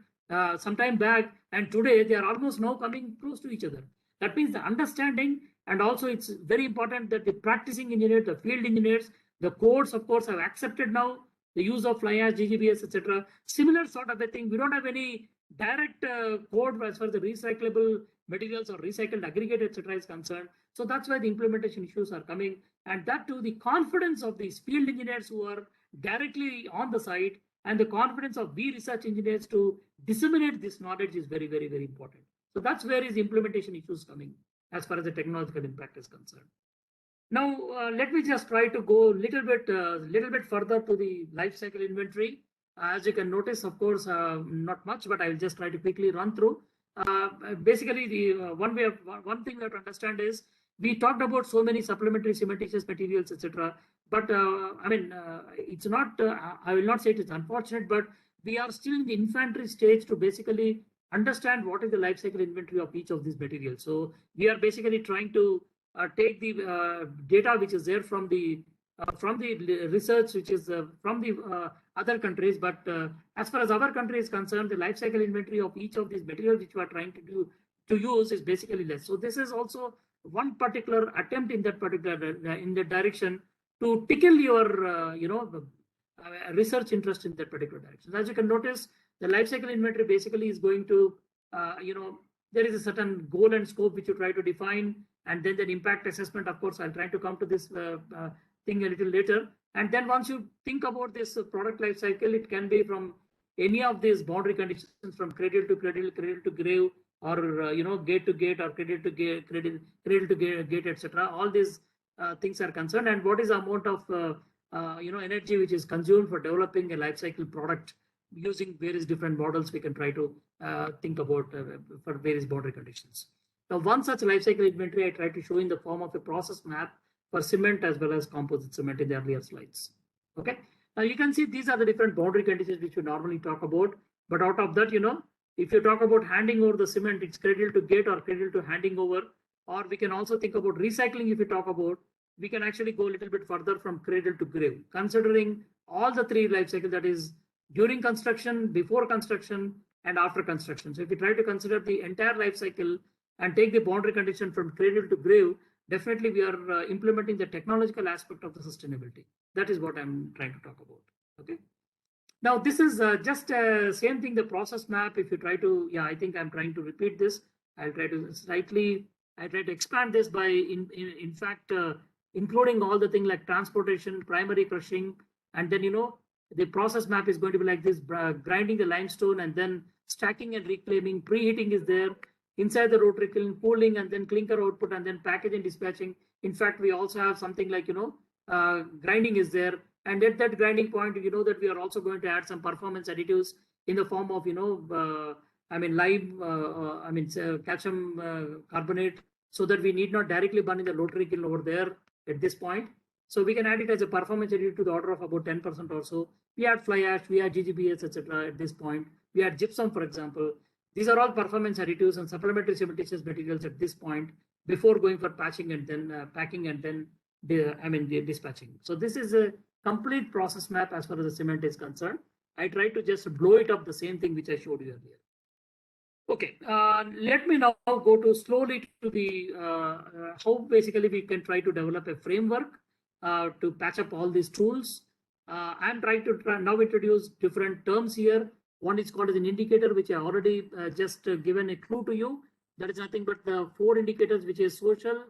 some time back and today, they are almost now coming close to each other. That means the understanding, and also it's very important that the practicing engineers, the field engineers, the codes, of course, have accepted now the use of fly ash, GGBS, etc. Similar sort of a thing. We don't have any direct code as far as the recyclable materials or recycled aggregate, etc. is concerned. So that's why the implementation issues are coming. And that too, the confidence of these field engineers who are directly on the site and the confidence of we research engineers to disseminate this knowledge is very, very, very important. So that's where is implementation issues coming as far as the technological impact is concerned. Now, let me just try to go a little bit further to the life cycle inventory. As you can notice, of course, not much, but I will just try to quickly run through. Basically, the one thing we have to understand is we talked about so many supplementary cementitious materials, etc. But I mean, it's not. I will not say it is unfortunate, but we are still in the infantry stage to basically understand what is the life cycle inventory of each of these materials. So we are basically trying to take the data which is there from the research, which is from the other countries. But as far as our country is concerned, the life cycle inventory of each of these materials which we are trying to use is basically less. So this is also one particular attempt in that particular in that direction to tickle your research interest in that particular direction. As you can notice, the life cycle inventory basically is going to there is a certain goal and scope which you try to define, and then the impact assessment. Of course, I'll try to come to this thing a little later. And then once you think about this product life cycle, it can be from any of these boundary conditions, from cradle to cradle, cradle to grave, or gate to gate, or cradle to gate, cradle to gate, etc. All these things are concerned, and what is the amount of energy which is consumed for developing a life cycle product using various different models we can try to think about for various boundary conditions. Now, one such life cycle inventory I try to show in the form of a process map for cement as well as composite cement in the earlier slides. Okay. Now you can see these are the different boundary conditions which we normally talk about. But out of that, if you talk about handing over the cement, it's cradle to gate or cradle to handing over. Or we can also think about recycling. If you talk about, we can actually go a little bit further from cradle to grave, considering all the three life cycles, that is during construction, before construction, and after construction. So if you try to consider the entire life cycle and take the boundary condition from cradle to grave, definitely we are implementing the technological aspect of the sustainability. That is what I'm trying to talk about. Okay. Now this is just same thing, the process map. If you try to, I think I'm trying to repeat this. I'll try to expand this by in fact including all the things like transportation, primary crushing, and then the process map is going to be like this: grinding the limestone and then stacking and reclaiming. Preheating is there inside the rotary kiln, cooling, and then clinker output, and then packaging, dispatching. In fact, we also have something like grinding is there, and at that grinding point, that we are also going to add some performance additives in the form of calcium carbonate, so that we need not directly burn in the rotary kiln over there at this point. So we can add it as a performance additive to the order of about 10% or so. We add fly ash, we add GGBS, etc. At this point, we add gypsum, for example. These are all performance additives and supplementary cementitious materials at this point before going for patching and then packing and then dispatching. So this is a complete process map as far as the cement is concerned. I try to just blow it up the same thing which I showed you earlier. Okay, let me now go to slowly to the how basically we can try to develop a framework to patch up all these tools. I'm trying to now introduce different terms here. One is called as an indicator, which I already just given a clue to you. That is nothing but the 4 indicators, which is social,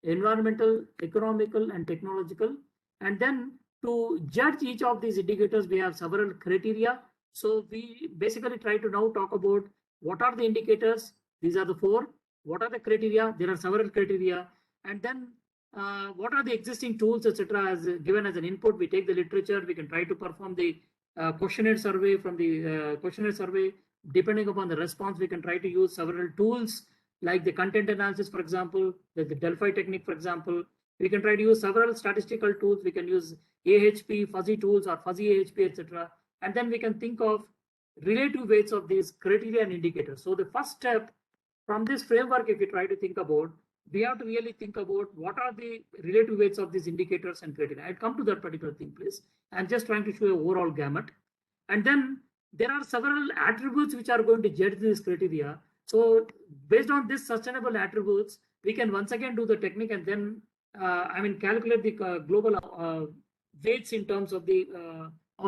environmental, economical, and technological. And then to judge each of these indicators, we have several criteria. So we basically try to now talk about what are the indicators. These are the 4. What are the criteria? There are several criteria. And then what are the existing tools, etc. as given as an input. We take the literature. We can try to perform the questionnaire survey. From the questionnaire survey, depending upon the response, we can try to use several tools like the content analysis, for example, the Delphi technique, for example. We can try to use several statistical tools. We can use AHP, fuzzy tools, or fuzzy AHP, etc. And then we can think of relative weights of these criteria and indicators. So the first step from this framework, if you try to think about, we have to really think about what are the relative weights of these indicators and criteria. I'll come to that particular thing, please. I'm just trying to show an overall gamut. And then there are several attributes which are going to judge this criteria. So based on this sustainable attributes, we can once again do the technique and then, calculate the global weights in terms of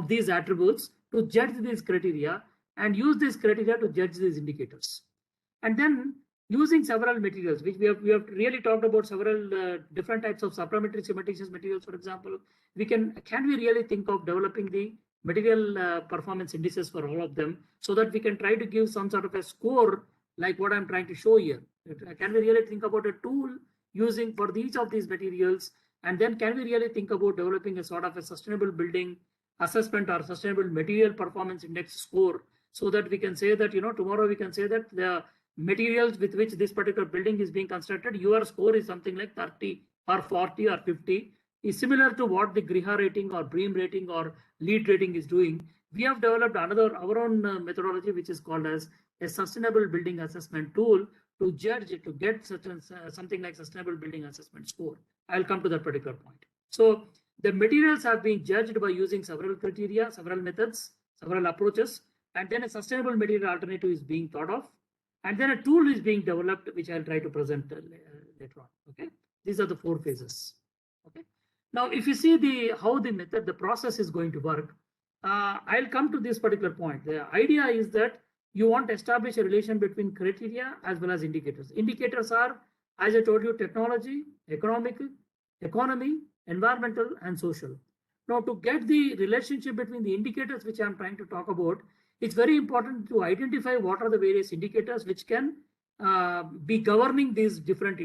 these attributes to judge these criteria and use these criteria to judge these indicators. And then using several materials, which we have really talked about several different types of supplementary cementitious materials, for example, can we really think of developing the material performance indices for all of them so that we can try to give some sort of a score like what I'm trying to show here. Can we really think about a tool using for each of these materials? And then can we really think about developing a sort of a sustainable building assessment or sustainable material performance index score so that we can say that, tomorrow we can say that the materials with which this particular building is being constructed, your score is something like 30 or 40 or 50, is similar to what the Griha rating or BREEAM rating or LEED rating is doing. We have developed our own methodology, which is called as a sustainable building assessment tool to judge it, to get something like sustainable building assessment score. I'll come to that particular point. So the materials have been judged by using several criteria, several methods, several approaches, and then a sustainable material alternative is being thought of. And then a tool is being developed, which I'll try to present later on. Okay, these are the 4 phases. Okay, now if you see how the process is going to work, I'll come to this particular point. The idea is that you want to establish a relation between criteria as well as indicators. Indicators are, as I told you, technology, economy, environmental, and social. Now, to get the relationship between the indicators which I'm trying to talk about, it's very important to identify what are the various indicators which can be governing these different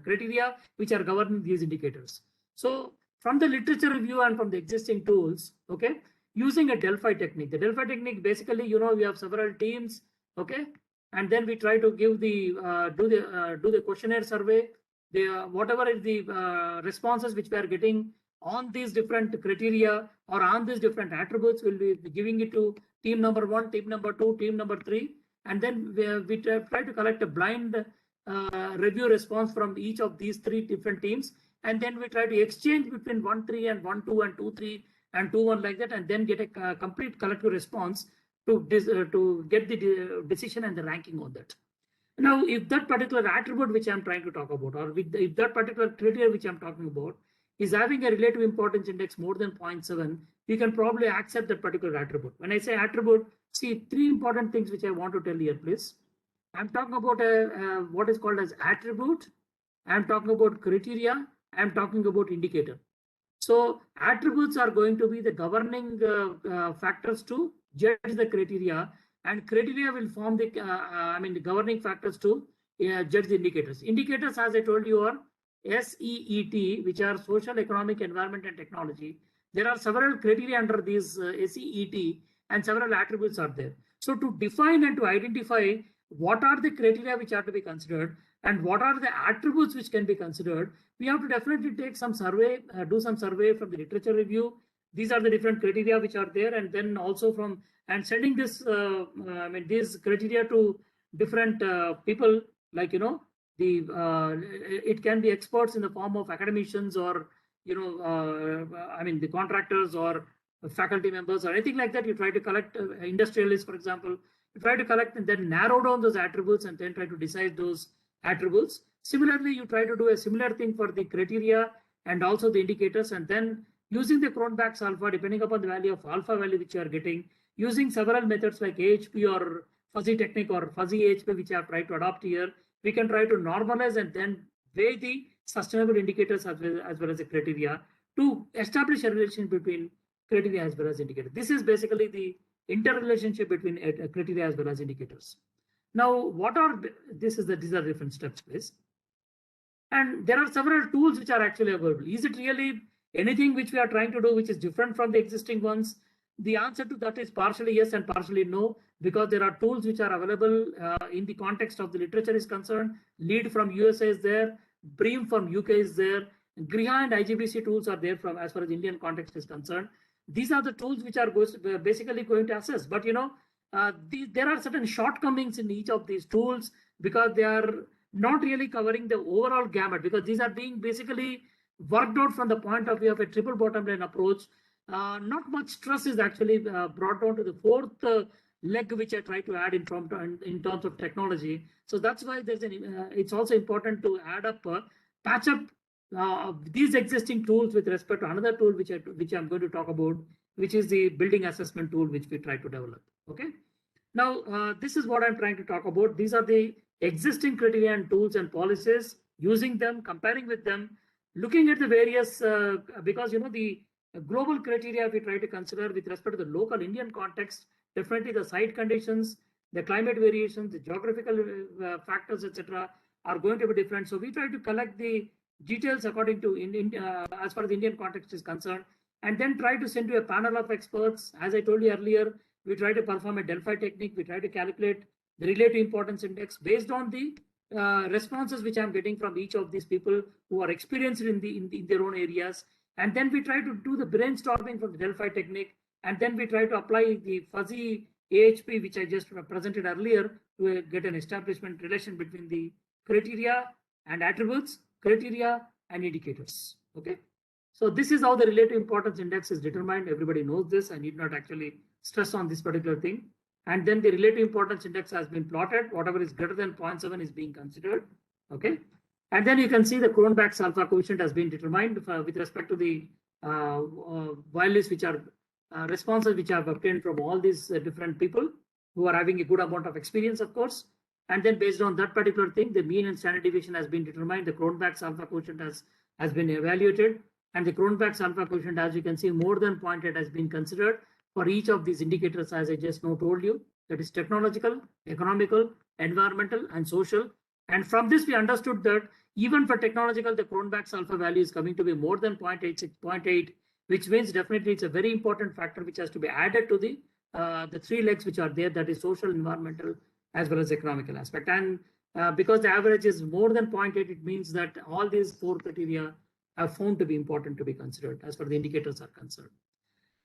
criteria which are governing these indicators. So from the literature review and from the existing tools, okay, using a Delphi technique. The Delphi technique, basically, we have several teams, okay, and then we try to give the do the questionnaire survey. Whatever is the responses which we are getting on these different criteria or on these different attributes, we'll be giving it to team number 1, team number 2, team number 3, and then we try to collect a blind review response from each of these 3 different teams, and then we try to exchange between 1-3 and 1-2 and 2-3 and 2-1 like that, and then get a complete collective response to get the decision and the ranking on that. Now, if that particular attribute which I'm trying to talk about, or if that particular criteria which I'm talking about is having a relative importance index more than 0.7, we can probably accept that particular attribute. When I say attribute, see 3 important things which I want to tell here, please. I'm talking about what is called as attribute. I'm talking about criteria. I'm talking about indicator. So attributes are going to be the governing factors to judge the criteria, and criteria will form the the governing factors to judge the indicators. Indicators, as I told you, are SEET, which are social, economic, environment, and technology. There are several criteria under these SEET, and several attributes are there. So to define and to identify what are the criteria which are to be considered and what are the attributes which can be considered, we have to definitely take some survey, do some survey from the literature review. These are the different criteria which are there, and then also from sending this these criteria to different people, like it can be experts in the form of academicians or the contractors or faculty members or anything like that. You try to collect industrialists, for example. You try to collect and then narrow down those attributes and then try to decide those attributes. Similarly, you try to do a similar thing for the criteria and also the indicators, and then using the Cronbach's alpha, depending upon the value of alpha value which you are getting, using several methods like AHP or fuzzy technique or fuzzy AHP, which I have tried to adopt here, we can try to normalize and then weigh the sustainable indicators as well as the criteria to establish a relation between criteria as well as indicators. This is basically the interrelationship between criteria as well as indicators. Now, these are different steps, please. And there are several tools which are actually available. Is it really anything which we are trying to do which is different from the existing ones? The answer to that is partially yes and partially no, because there are tools which are available in the context of the literature is concerned. LEED from USA is there, BREEAM from UK is there, Griha and IGBC tools are there from as far as Indian context is concerned. These are the tools which are basically going to assess. But there are certain shortcomings in each of these tools because they are not really covering the overall gamut, because these are being basically worked out from the point of view of a triple bottom line approach. Not much stress is actually brought down to the 4th leg which I try to add in terms of technology. So that's why there's it's also important to add up, patch up these existing tools with respect to another tool which I'm going to talk about, which is the building assessment tool which we try to develop. Okay. Now, this is what I'm trying to talk about. These are the existing criteria and tools and policies, using them, comparing with them, looking at the various, because the global criteria we try to consider with respect to the local Indian context, definitely the site conditions, the climate variations, the geographical factors, etc., are going to be different. So we try to collect the details according to as far as the Indian context is concerned, and then try to send to a panel of experts. As I told you earlier, we try to perform a Delphi technique. We try to calculate the relative importance index based on the responses which I'm getting from each of these people who are experienced in their own areas. And then we try to do the brainstorming from the Delphi technique. And then we try to apply the fuzzy AHP, which I just presented earlier, to get an establishment relation between the criteria and attributes, criteria and indicators. Okay. So this is how the relative importance index is determined. Everybody knows this. I need not actually stress on this particular thing. And then the relative importance index has been plotted. Whatever is greater than 0.7 is being considered. Okay. And then you can see the Cronbach's alpha coefficient has been determined with respect to the values which are responses which I've obtained from all these different people who are having a good amount of experience, of course. And then based on that particular thing, the mean and standard deviation has been determined. The Cronbach's alpha coefficient has been evaluated. And the Cronbach's alpha coefficient, as you can see, more than 0.8 has been considered for each of these indicators, as I just now told you. That is technological, economical, environmental, and social. And from this, we understood that even for technological, the Cronbach's alpha value is coming to be more than 0.8, which means definitely it's a very important factor which has to be added to the three legs which are there, that is social, environmental, as well as economical aspect. And because the average is more than 0.8, it means that all these four criteria are found to be important to be considered as far as the indicators are concerned.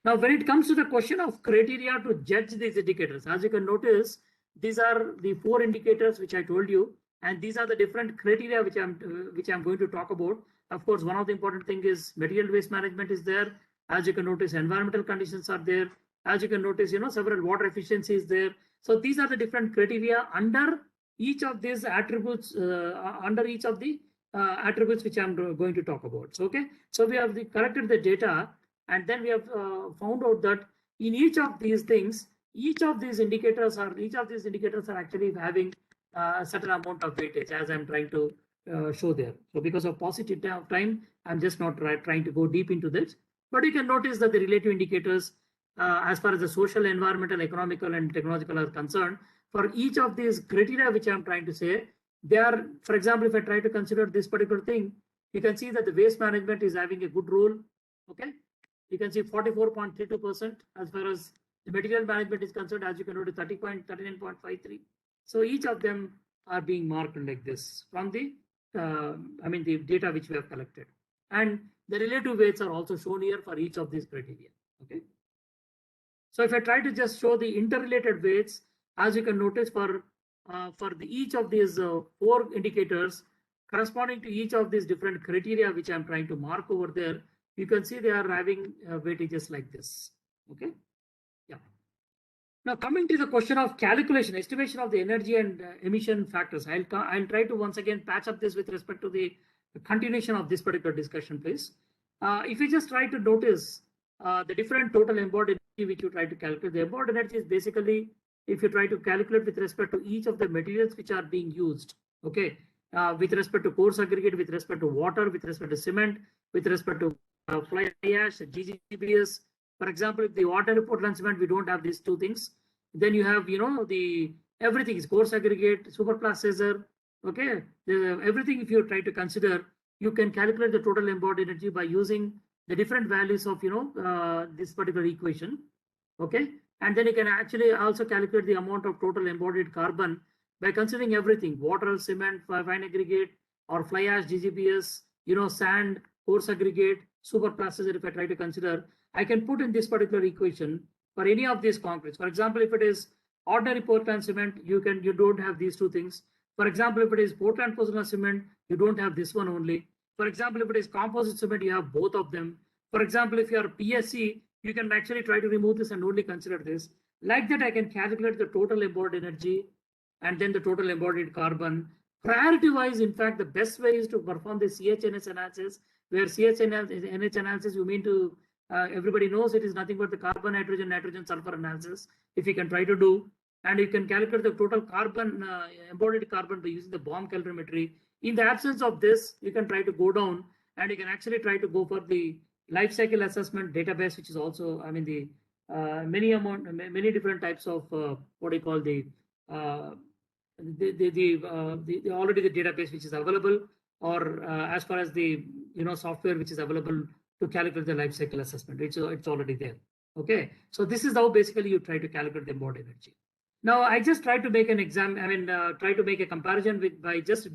Now, when it comes to the question of criteria to judge these indicators, as you can notice, these are the four indicators which I told you, and these are the different criteria which I'm going to talk about. Of course, one of the important thing is material waste management is there. As you can notice, environmental conditions are there. As you can notice, several water efficiency is there. So these are the different criteria under each of these attributes, under each of the attributes which I'm going to talk about. So, okay, so we have collected the data, and then we have found out that in each of these things, each of these indicators are actually having a certain amount of weightage, as I'm trying to show there. So because of paucity of time, I'm just not trying to go deep into this. But you can notice that the relative indicators, as far as the social, environmental, economical, and technological are concerned, for each of these criteria which I'm trying to say, they are, for example, if I try to consider this particular thing, you can see that the waste management is having a good role. Okay, you can see 44.32% as far as the material management is concerned, as you can notice 39.53. So each of them are being marked like this from the the data which we have collected, and the relative weights are also shown here for each of these criteria. Okay, so if I try to just show the interrelated weights, as you can notice for each of these four indicators corresponding to each of these different criteria which I'm trying to mark over there, you can see they are having weightages like this. Okay, yeah. Now coming to the question of calculation, estimation of the energy and emission factors, I'll try to once again patch up this with respect to the continuation of this particular discussion, please. If you just try to notice the different total embodied energy which you try to calculate, the embodied energy is basically if you try to calculate with respect to each of the materials which are being used, okay, with respect to coarse aggregate, with respect to water, with respect to cement, with respect to fly ash, GGBS. For example, if the water, Portland cement, we don't have these two things, then you have, the everything is coarse aggregate, superplast scissor, okay, everything. If you try to consider, you can calculate the total embodied energy by using the different values of, this particular equation, okay. And then you can actually also calculate the amount of total embodied carbon by considering everything: water, cement, fine aggregate, or fly ash, GGBS, sand, coarse aggregate, superplast scissor. If I try to consider, I can put in this particular equation for any of these concretes. For example, if it is ordinary Portland cement, you don't have these two things. For example, if it is Portland Pozzolana cement, you don't have this one only. For example, if it is composite cement, you have both of them. For example, if you are PSC, you can actually try to remove this and only consider this. Like that, I can calculate the total embodied energy and then the total embodied carbon. Priority wise, in fact, the best way is to perform the CHNS analysis, where CHNS analysis, you mean to, everybody knows it is nothing but the carbon, nitrogen, sulfur analysis, if you can try to do. And you can calculate the total carbon, embodied carbon by using the bomb calorimetry. In the absence of this, you can try to go down and you can actually try to go for the life cycle assessment database, which is also, I mean, the many different types of what do you call the already the database which is available, or as far as the software which is available to calculate the life cycle assessment, it's already there. Okay, so this is how basically you try to calculate the embodied energy. Now I just try to make an try to make a comparison with by just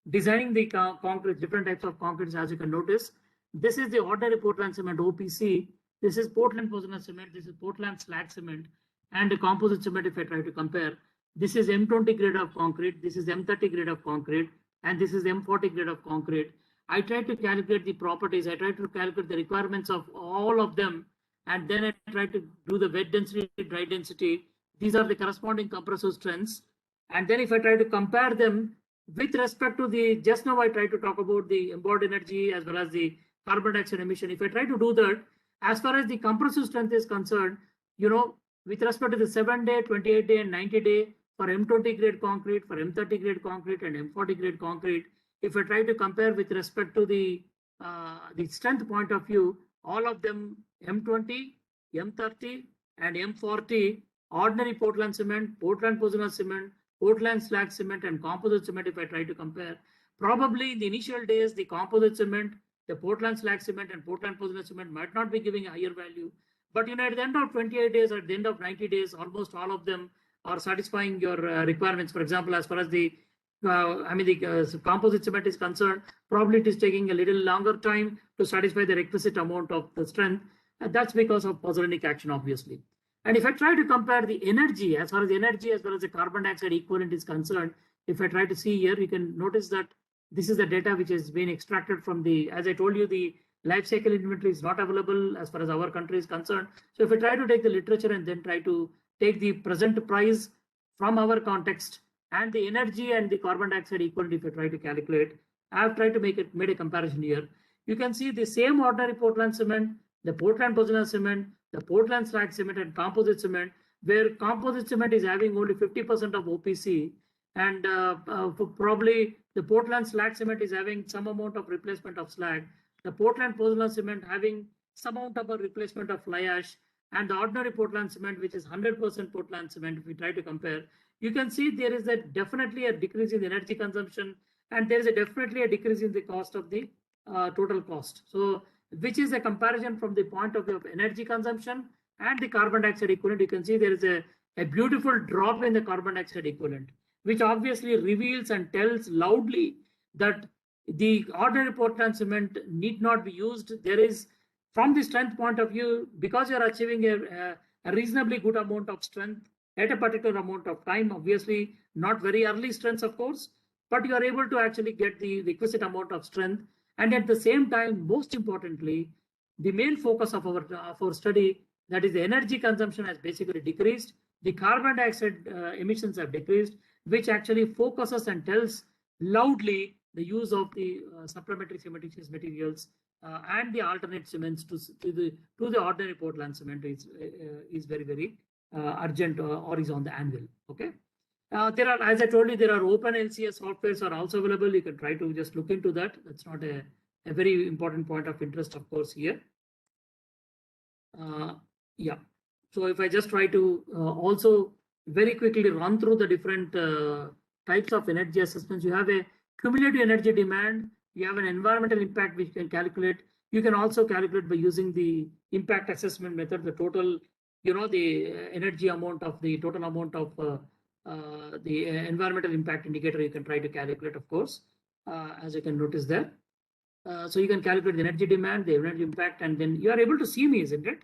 designing the concrete, different types of concretes. As you can notice, this is the ordinary Portland cement OPC. This is Portland Pozzolana cement. This is Portland slag cement, and the composite cement. If I try to compare, this is M20 grade of concrete. This is M30 grade of concrete, and this is M40 grade of concrete. I try to calculate the properties. I try to calculate the requirements of all of them, and then I try to do the wet density, dry density. These are the corresponding compressive strengths, and then if I try to compare them with respect to the, just now I try to talk about the embodied energy as well as the carbon dioxide emission. If I try to do that, as far as the compressive strength is concerned, with respect to the 7-day, 28-day, and 90-day for M20 grade concrete, for M30 grade concrete, and M40 grade concrete, if I try to compare with respect to the strength point of view, all of them M20, M30, and M40, ordinary Portland cement, Portland Pozzolana cement, Portland slag cement, and composite cement, if I try to compare, probably in the initial days, the composite cement, the Portland slag cement, and Portland Pozzolana cement might not be giving a higher value. But at the end of 28 days, or at the end of 90 days, almost all of them are satisfying your requirements. For example, as far as the composite cement is concerned, probably it is taking a little longer time to satisfy the requisite amount of the strength. And that's because of pozzolanic action, obviously. And if I try to compare the energy, as far as energy as well as the carbon dioxide equivalent is concerned, if I try to see here, you can notice that this is the data which has been extracted from the, as I told you, the life cycle inventory is not available as far as our country is concerned. So if I try to take the literature and then try to take the present price from our context and the energy and the carbon dioxide equivalent, if I try to calculate, I have tried to made a comparison here. You can see the same ordinary Portland cement, the Portland Pozzolana cement, the Portland slag cement, and composite cement, where composite cement is having only 50% of OPC, and probably the Portland slag cement is having some amount of replacement of slag, the Portland Pozzolana cement having some amount of a replacement of fly ash, and the ordinary Portland cement, which is 100% Portland cement. If we try to compare, you can see there is definitely a decrease in the energy consumption, and there is definitely a decrease in the cost of the total cost. So, which is a comparison from the point of view of energy consumption and the carbon dioxide equivalent. You can see there is a beautiful drop in the carbon dioxide equivalent, which obviously reveals and tells loudly that the ordinary Portland cement need not be used. There is, from the strength point of view, because you are achieving a reasonably good amount of strength at a particular amount of time, obviously not very early strengths, of course, but you are able to actually get the requisite amount of strength. And at the same time, most importantly, the main focus of our study, that is the energy consumption, has basically decreased. The carbon dioxide emissions have decreased, which actually focuses and tells loudly the use of the supplementary cementitious materials and the alternate cements to the ordinary Portland cement is very, very urgent or is on the anvil. Okay. There are, as I told you, there are open LCS softwares are also available. You can try to just look into that. That's not a very important point of interest, of course, here. Yeah. So if I just try to also very quickly run through the different types of energy assessments, you have a cumulative energy demand, you have an environmental impact which you can calculate. You can also calculate by using the impact assessment method, the total, the energy amount of the total amount of the environmental impact indicator. You can try to calculate, of course, as you can notice there. So you can calculate the energy demand, the energy impact, and then you are able to see me, isn't it?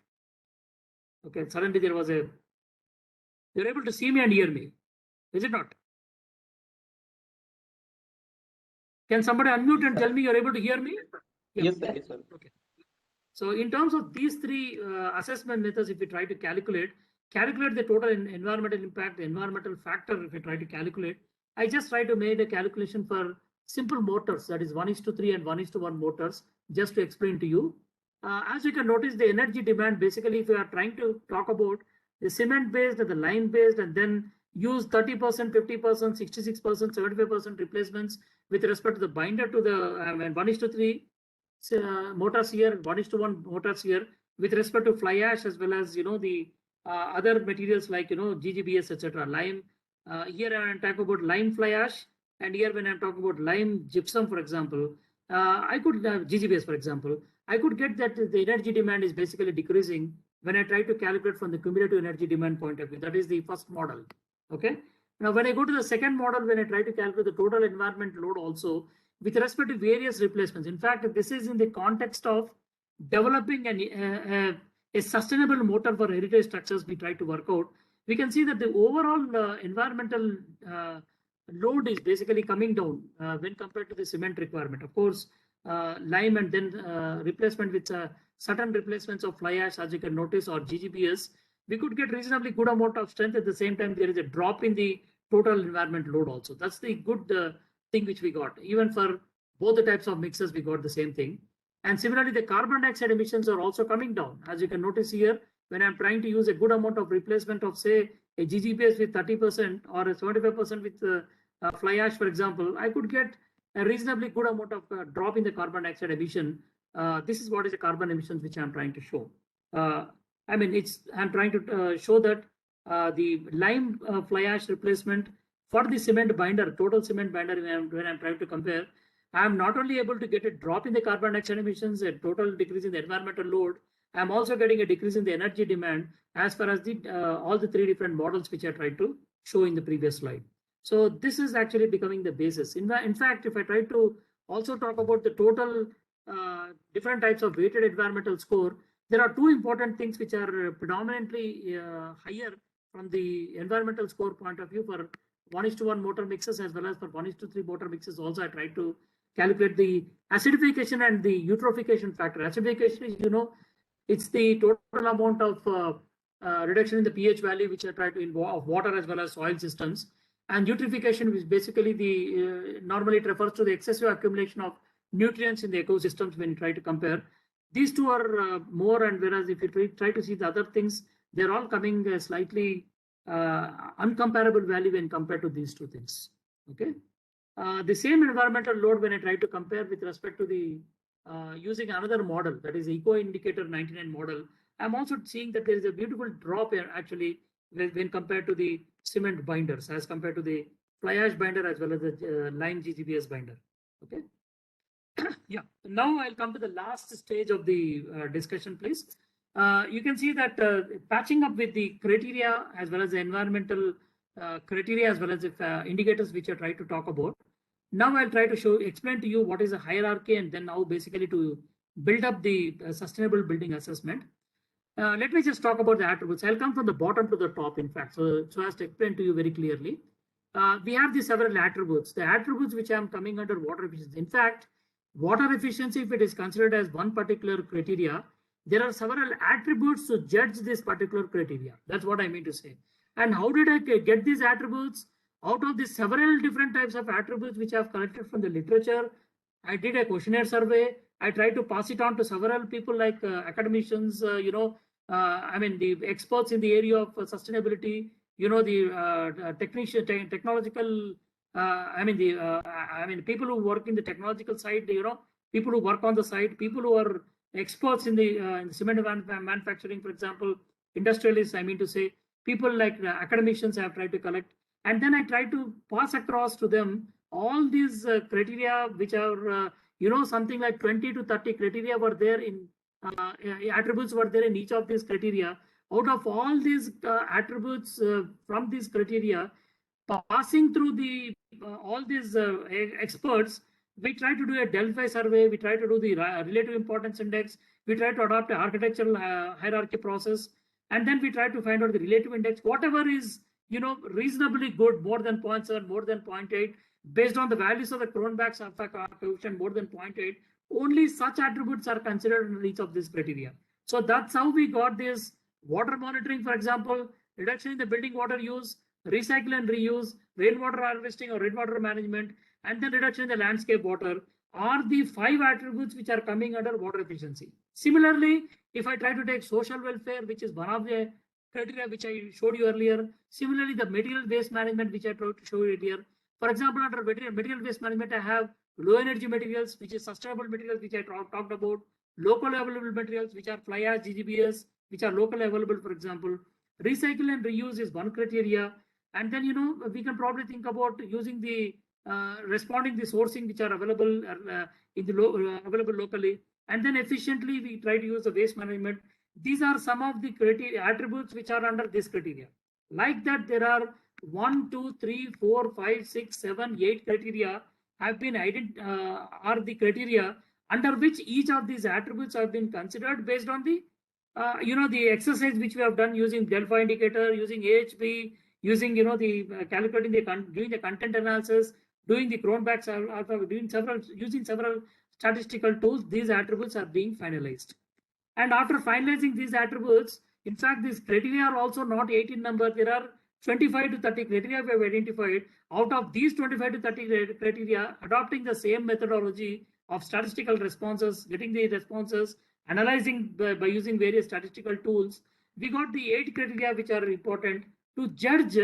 Okay, suddenly there was you're able to see me and hear me, is it not? Can somebody unmute and tell me you're able to hear me? Yes, sir. Yes, sir. Okay. So in terms of these three assessment methods, if we try to calculate, calculate the total environmental impact, the environmental factor, if I try to calculate, I just try to make a calculation for simple motors, that is 1:3 and 1:1 motors, just to explain to you. As you can notice, the energy demand, basically, if you are trying to talk about the cement based and the lime based, and then use 30%, 50%, 66%, 75% replacements with respect to the binder to the 1:3 motors here, 1:1 motors here, with respect to fly ash, as well as the other materials like GGBS, etc. Lime. Here I'm talking about lime fly ash, and here when I'm talking about lime gypsum, for example, I could GGBS, for example, I could get that the energy demand is basically decreasing when I try to calculate from the cumulative energy demand point of view. That is the first model. Okay. Now, when I go to the second model, when I try to calculate the total environment load also with respect to various replacements. In fact, this is in the context of developing a sustainable motor for heritage structures we try to work out. We can see that the overall environmental load is basically coming down when compared to the cement requirement. Of course, lime and then replacement with certain replacements of fly ash, as you can notice, or GGBS, we could get reasonably good amount of strength. At the same time, there is a drop in the total environment load also. That's the good thing which we got. Even for both the types of mixes, we got the same thing. And similarly, the carbon dioxide emissions are also coming down. As you can notice here, when I'm trying to use a good amount of replacement of, say, a GGBS with 30% or a 75% with fly ash, for example, I could get a reasonably good amount of drop in the carbon dioxide emission. This is what is the carbon emissions which I'm trying to show. I'm trying to show that the lime fly ash replacement for the cement binder, total cement binder, when I'm trying to compare, I'm not only able to get a drop in the carbon dioxide emissions, a total decrease in the environmental load, I'm also getting a decrease in the energy demand as far as the all the three different models which I tried to show in the previous slide. So this is actually becoming the basis. In fact, if I try to also talk about the total different types of weighted environmental score, there are two important things which are predominantly higher from the environmental score point of view for 1:1 motor mixes as well as for 1:3 motor mixes. Also, I tried to calculate the acidification and the eutrophication factor. Acidification is, it's the total amount of reduction in the pH value which I try to involve water as well as soil systems. And eutrophication is basically the normally it refers to the excessive accumulation of nutrients in the ecosystems when you try to compare. These two are more, and whereas if you try to see the other things, they're all coming slightly uncomparable value when compared to these two things. Okay. The same environmental load when I try to compare with respect to the using another model, that is Eco Indicator 99 model, I'm also seeing that there is a beautiful drop here actually when compared to the cement binders as compared to the fly ash binder as well as the lime GGBS binder. Okay. Yeah. Now I'll come to the last stage of the discussion, please. You can see that patching up with the criteria as well as the environmental criteria as well as the indicators which I try to talk about. Now I'll try to explain to you what is a hierarchy and then how basically to build up the sustainable building assessment. Let me just talk about the attributes. I'll come from the bottom to the top, in fact, so as to explain to you very clearly. We have these several attributes. The attributes which I'm coming under water efficiency. In fact, water efficiency, if it is considered as one particular criteria, there are several attributes to judge this particular criteria. That's what I mean to say. And how did I get these attributes? Out of the several different types of attributes which I've collected from the literature, I did a questionnaire survey. I tried to pass it on to several people like academicians, the experts in the area of sustainability, the technological, people who work in the technological side, people who work on the site, people who are experts in the cement manufacturing, for example, industrialists, I mean to say, people like academicians I have tried to collect. And then I try to pass across to them all these criteria, which are, something like 20 to 30 criteria were there in attributes were there in each of these criteria. Out of all these attributes from these criteria, passing through the all these experts, we try to do a Delphi survey. We try to do the relative importance index. We try to adopt an architectural hierarchy process, and then we try to find out the relative index. Whatever is reasonably good, more than 0.7, more than 0.8, based on the values of the Cronbach's coefficient more than 0.8, only such attributes are considered in each of these criteria. So that's how we got this water monitoring, for example. reduction in the building water use, recycle and reuse, rainwater harvesting or rainwater management, and then reduction in the landscape water are the 5 attributes which are coming under water efficiency. Similarly, if I try to take social welfare, which is one of the criteria which I showed you earlier, similarly the material waste management which I tried to show you earlier. For example, under material waste management, I have low energy materials, which is sustainable materials, which I talked about, local available materials, which are fly ash, GGBS, which are locally available, for example. Recycle and reuse is one criteria. And then, we can probably think about using the responding the sourcing which are available in the available locally, and then efficiently we try to use the waste management. These are some of the criteria attributes which are under this criteria. Like that, there are 1, 2, 3, 4, 5, 6, 7, 8 criteria have been are the criteria under which each of these attributes have been considered based on the the exercise which we have done using Delphi indicator, using AHP, using the calculating doing the content analysis, doing the Cronbach's alpha, using several statistical tools. These attributes are being finalized, and after finalizing these attributes, in fact, these criteria are also not 18 number. There are 25 to 30 criteria we have identified. Out of these 25 to 30 criteria, adopting the same methodology of statistical responses, getting the responses, analyzing by using various statistical tools, we got the 8 criteria which are important to judge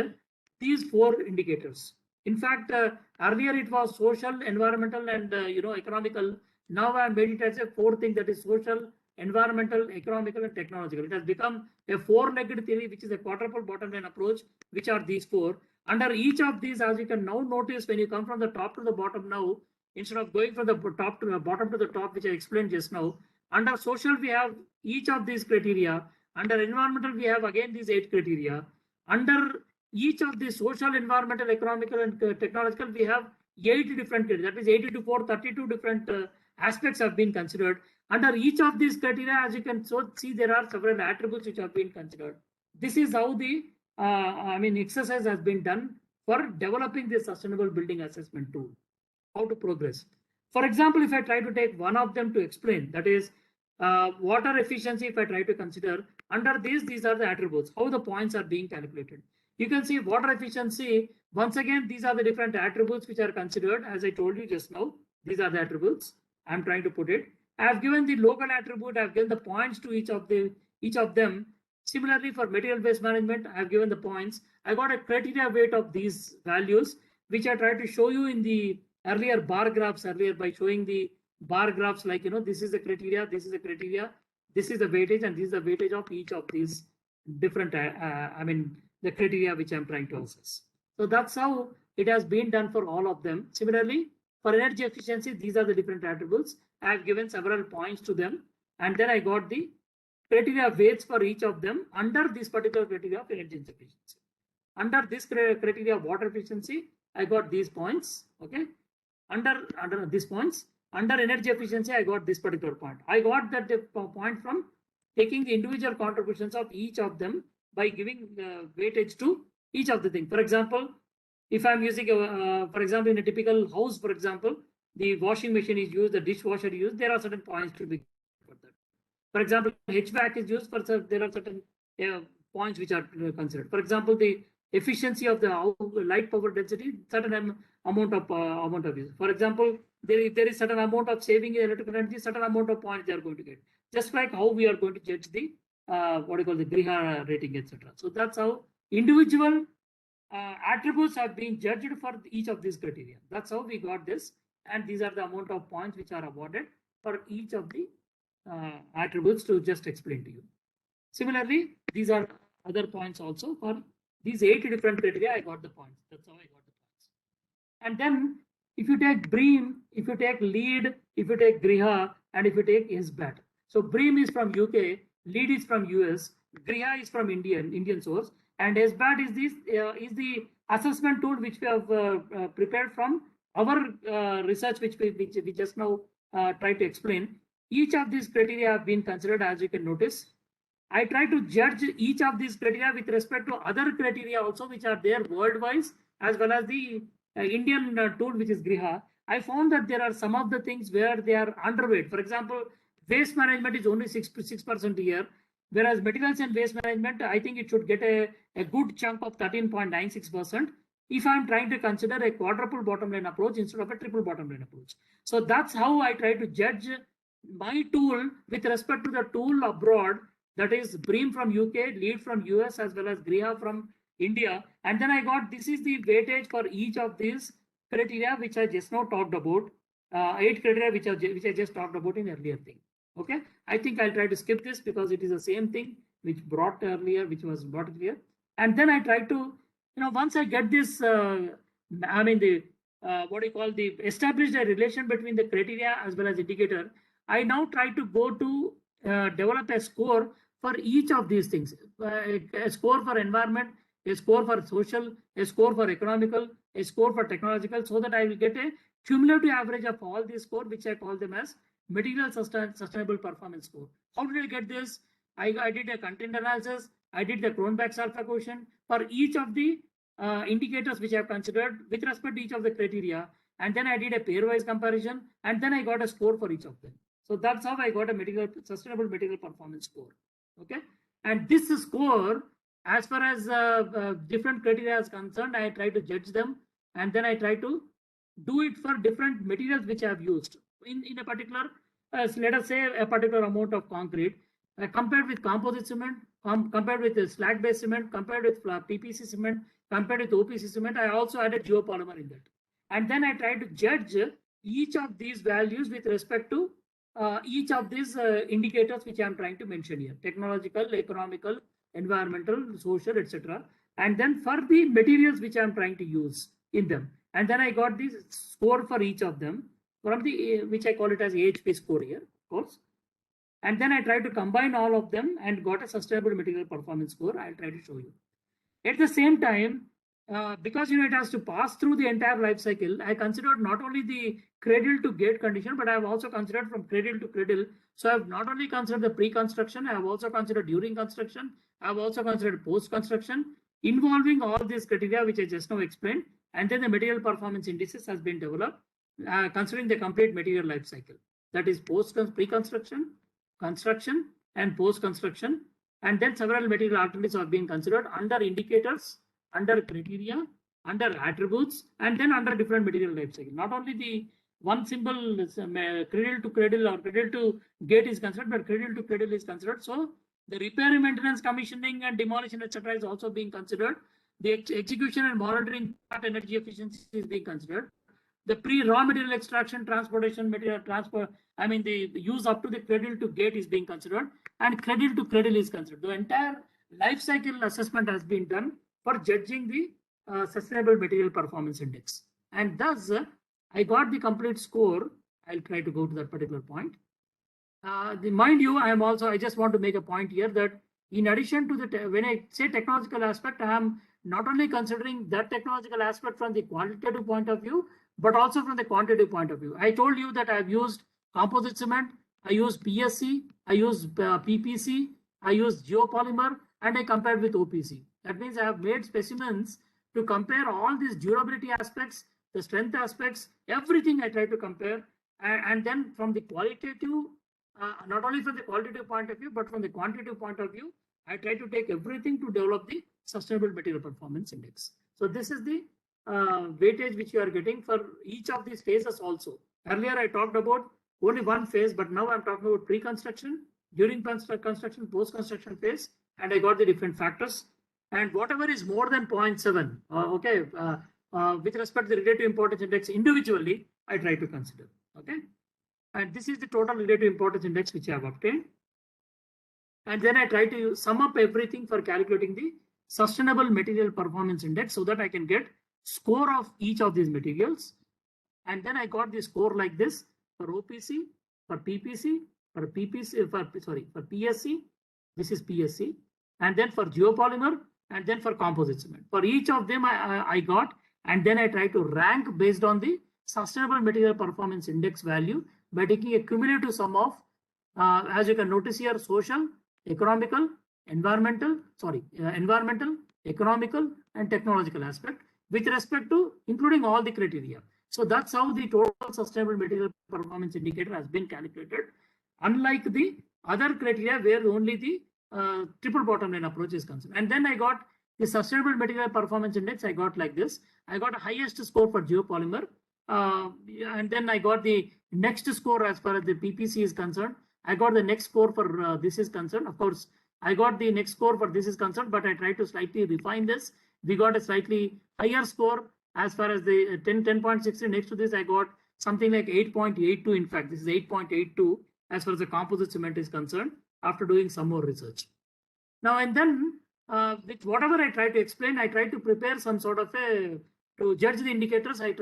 these 4 indicators. In fact, earlier it was social, environmental, and economical. Now I made it as a 4th thing, that is social, environmental, economical, and technological. It has become a 4-legged theory, which is a quadruple bottom line approach, which are these 4. Under each of these, as you can now notice, when you come from the top to the bottom now, instead of going from the top to the bottom to the top, which I explained just now, under social, we have each of these criteria. Under environmental, we have again these 8 criteria. Under each of the social, environmental, economical, and technological, we have 8 different criteria. That is 80 to 4, 32 different aspects have been considered. Under each of these criteria, as you can see, there are several attributes which have been considered. This is how the exercise has been done for developing the sustainable building assessment tool. How to progress. For example, if I try to take one of them to explain, that is water efficiency, if I try to consider, under these are the attributes, how the points are being calculated. You can see water efficiency, once again, these are the different attributes which are considered. As I told you just now, these are the attributes. I'm trying to put it. I have given the local attribute, I have given the points to each of them. Similarly, for material waste management, I have given the points. I got a criteria weight of these values, which I tried to show you in the earlier bar graphs earlier by showing the bar graphs like, this is the criteria, this is the criteria, this is the weightage, and this is the weightage of each of these different, the criteria which I'm trying to assess. So that's how it has been done for all of them. Similarly, for energy efficiency, these are the different attributes. I have given several points to them, and then I got the criteria weights for each of them under this particular criteria of energy efficiency. Under this criteria of water efficiency, I got these points. Okay. Under these points, under energy efficiency, I got this particular point. I got that point from taking the individual contributions of each of them by giving weightage to each of the things. For example, if I'm using, for example, in a typical house, for example, the washing machine is used, the dishwasher is used, there are certain points to be for that. For example, HVAC is used, there are certain points which are considered. For example, the efficiency of the light power density, certain amount of use. For example, there is certain amount of saving in electrical energy, certain amount of points they are going to get. Just like how we are going to judge the the Griha rating, etc. So that's how individual attributes have been judged for each of these criteria. That's how we got this, and these are the amount of points which are awarded for each of the attributes to just explain to you. Similarly, these are other points also for these 8 different criteria. I got the points. That's how I got the points. And then if you take BREEAM, if you take LEED, if you take Griha, and if you take SBAT. So BREEAM is from UK, LEED is from US, Griha is from Indian source, and SBAT is the assessment tool which we have prepared from our research, which we just now try to explain. Each of these criteria have been considered, as you can notice. I try to judge each of these criteria with respect to other criteria also, which are there worldwide, as well as the Indian tool, which is Griha. I found that there are some of the things where they are underweight. For example, waste management is only 6% here. Whereas materials and waste management, I think it should get a good chunk of 13.96% if I'm trying to consider a quadruple bottom line approach instead of a triple bottom line approach. So that's how I try to judge my tool with respect to the tool abroad, that is Bream from UK, Lead from US, as well as Griha from India. And then I got, this is the weightage for each of these criteria, which I just now talked about, 8 criteria, which I just talked about in earlier thing. Okay, I think I'll try to skip this because it is the same thing which brought earlier, which was brought here. And then I try to, once I get this, what do you call, the established a relation between the criteria as well as indicator, I now try to go to develop a score for each of these things, a score for environment, a score for social, a score for economical, a score for technological, so that I will get a cumulative average of all these scores, which I call them as material sustainable performance score. How did I get this? I did a content analysis. I did the Cronbach's alpha quotient for each of the indicators which I have considered with respect to each of the criteria. And then I did a pairwise comparison, and then I got a score for each of them. So that's how I got a sustainable material performance score. Okay. And this score, as far as different criteria is concerned, I try to judge them, and then I try to do it for different materials which I have used in a particular, let us say a particular amount of concrete, compared with composite cement, compared with slag based cement, compared with PPC cement, compared with OPC cement. I also added geopolymer in that. And then I try to judge each of these values with respect to each of these indicators which I am trying to mention here: technological, economical, environmental, social, etc. And then for the materials which I am trying to use in them. And then I got this score for each of them from the, which I call it as AHP score here, of course. And then I try to combine all of them and got a sustainable material performance score. I'll try to show you. At the same time, because it has to pass through the entire life cycle, I considered not only the cradle to gate condition, but I have also considered from cradle to cradle. So I have not only considered the pre-construction, I have also considered during construction, I have also considered post-construction, involving all these criteria which I just now explained. And then the material performance indices has been developed, considering the complete material life cycle. That is pre-construction, construction, and post-construction. And then several material alternatives have been considered under indicators, under criteria, under attributes, and then under different material life cycle. Not only the one symbol cradle to cradle or cradle to gate is considered, but cradle to cradle is considered. So the repair and maintenance, commissioning and demolition, etc. is also being considered. The execution and monitoring energy efficiency is being considered. The pre-raw material extraction, transportation, material transfer, the use up to the cradle to gate is being considered, and cradle to cradle is considered. The entire life cycle assessment has been done for judging the sustainable material performance index. And thus, I got the complete score. I'll try to go to that particular point. Mind you, I just want to make a point here that in addition to the, when I say technological aspect, I am not only considering that technological aspect from the qualitative point of view, but also from the quantitative point of view. I told you that I've used composite cement, I used PSC, I used PPC, I used geopolymer, and I compared with OPC. That means I have made specimens to compare all these durability aspects, the strength aspects, everything I try to compare. And then from the qualitative, not only from the qualitative point of view, but from the quantitative point of view, I try to take everything to develop the sustainable material performance index. So this is the weightage which you are getting for each of these phases also. Earlier I talked about only one phase, but now I'm talking about pre-construction, during construction, post-construction phase, and I got the different factors. And whatever is more than 0.7, with respect to the relative importance index individually, I try to consider. Okay, and this is the total relative importance index which I have obtained. And then I try to sum up everything for calculating the sustainable material performance index so that I can get score of each of these materials. And then I got the score like this for OPC, for PPC, for PSC, this is PSC, and then for geopolymer, and then for composite cement. For each of them I got, and then I try to rank based on the sustainable material performance index value by taking a cumulative sum of, as you can notice here, social, economical, environmental, economical, and technological aspect with respect to including all the criteria. So that's how the total sustainable material performance indicator has been calculated. Unlike the other criteria where only the triple bottom line approach is concerned. And then I got the Sustainable Material Performance Index. I got like this. I got a highest score for geopolymer. And then I got the next score as far as the PPC is concerned. I got the next score for this is concerned. Of course, I got the next score for this is concerned, but I tried to slightly refine this. We got a slightly higher score as far as the 10.60. Next to this, I got something like 8.82. In fact, this is 8.82 as far as the composite cement is concerned after doing some more research. Now, and then with whatever I try to explain, I try to prepare some sort of a, to judge the indicators. I've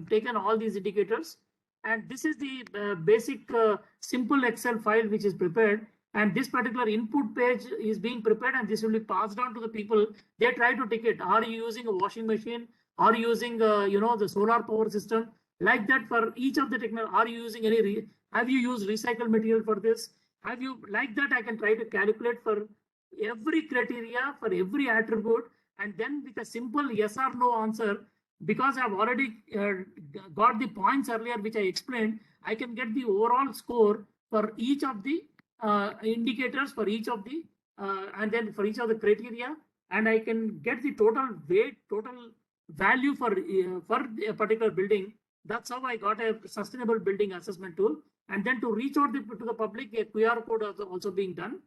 taken all these indicators, and this is the basic simple Excel file which is prepared. And this particular input page is being prepared, and this will be passed on to the people. They try to tick it. Are you using a washing machine? Are you using, the solar power system? Like that for each of the technology. Are you using any, have you used recycled material for this? Have you, like that I can try to calculate for every criteria, for every attribute, and then with a simple yes or no answer, because I've already got the points earlier, which I explained, I can get the overall score for each of the indicators, for each of the, and then for each of the criteria, and I can get the total weight, total value for a particular building. That's how I got a sustainable building assessment tool. And then to reach out to the public, a QR code is also being done.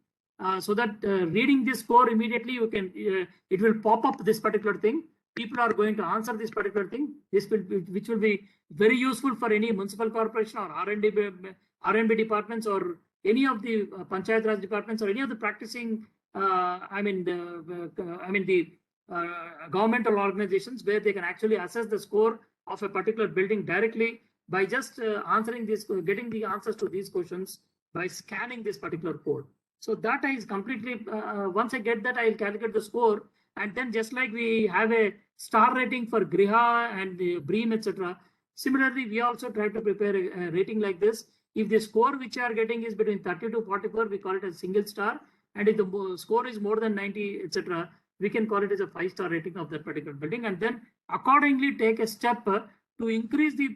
So that reading this score immediately, you can it will pop up this particular thing. People are going to answer this particular thing. This will be, which will be very useful for any municipal corporation or R&B departments or any of the Panchayat Raj departments or any of the practicing the governmental organizations, where they can actually assess the score of a particular building directly by just answering this, getting the answers to these questions by scanning this particular code. So that is completely, once I get that, I'll calculate the score. And then just like we have a star rating for Griha and the BREEAM, etc. Similarly, we also try to prepare a rating like this. If the score which you are getting is between 30 to 44, we call it a single star. And if the score is more than 90, etc., we can call it as a 5-star rating of that particular building. And then accordingly take a step to increase the,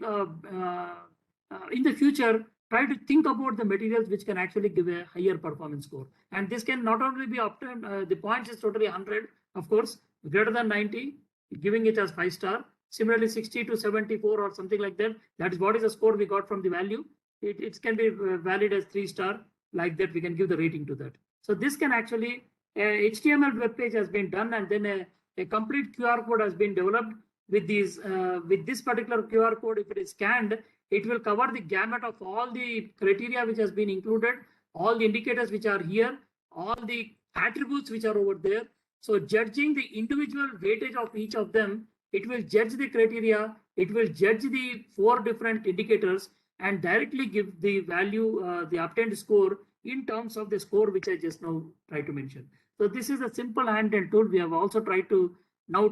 in the future, try to think about the materials which can actually give a higher performance score. And this can not only be obtained, the points is totally 100, of course, greater than 90, giving it as 5-star. Similarly, 60 to 74 or something like that. That is what is the score we got from the value. It can be valid as 3-star, like that we can give the rating to that. So this can actually, HTML web page has been done, and then a complete QR code has been developed with these, with this particular QR code. If it is scanned, it will cover the gamut of all the criteria which has been included, all the indicators which are here, all the attributes which are over there. So judging the individual weightage of each of them, it will judge the criteria, it will judge the 4 different indicators and directly give the value, the obtained score in terms of the score which I just now tried to mention. So this is a simple handheld tool. We have also tried to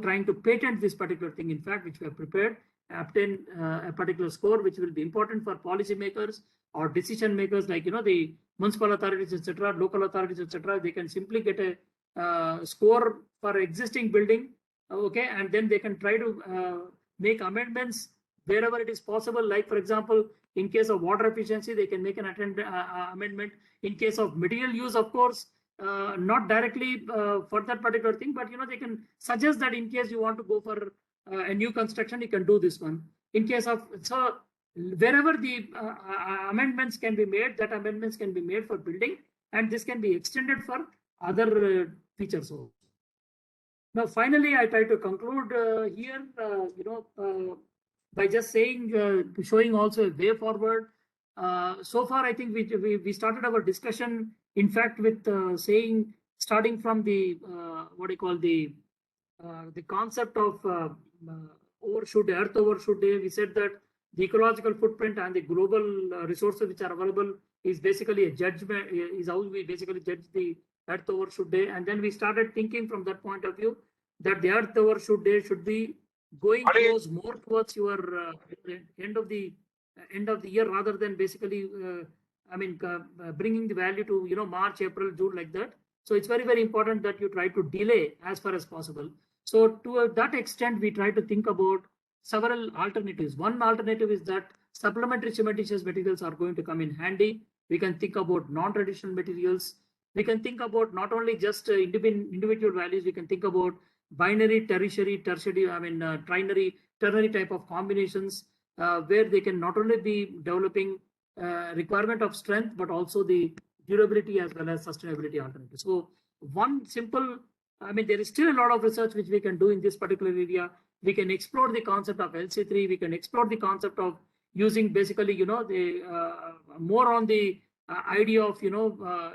trying to patent this particular thing, in fact, which we have prepared, obtain a particular score which will be important for policymakers or decision makers, like the municipal authorities, etc., local authorities, etc. They can simply get a score for existing building, okay, and then they can try to make amendments wherever it is possible. Like, for example, in case of water efficiency, they can make an amendment. In case of material use, of course, not directly for that particular thing, but they can suggest that in case you want to go for a new construction, you can do this one. In case of, so wherever the amendments can be made, that amendments can be made for building, and this can be extended for other features also. Now, finally, I try to conclude here, by just saying, showing also a way forward. So far, I think we started our discussion, in fact, with saying, starting from the what do you call the concept of overshoot, Earth overshoot day. We said that the ecological footprint and the global resources which are available is basically a judgment, is how we basically judge the Earth overshoot day. And then we started thinking from that point of view that the Earth overshoot day should be going close more towards your end of the year, rather than basically bringing the value to March, April, June, like that. So it's very, very important that you try to delay as far as possible. So to that extent, we try to think about several alternatives. One alternative is that supplementary cementitious materials are going to come in handy. We can think about non-traditional materials. we can think about not only just individual values, we can think about binary, tertiary, ternary type of combinations, where they can not only be developing requirement of strength, but also the durability as well as sustainability alternatives. So one simple, there is still a lot of research which we can do in this particular area. We can explore the concept of LC3. We can explore the concept of using basically, the more on the idea of,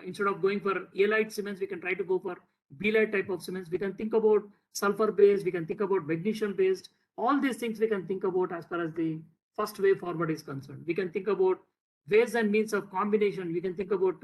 instead of going for halide cements, we can try to go for B-lite type of cements. We can think about sulfur based. We can think about magnesium based. All these things we can think about as far as the first way forward is concerned. We can think about ways and means of combination. We can think about,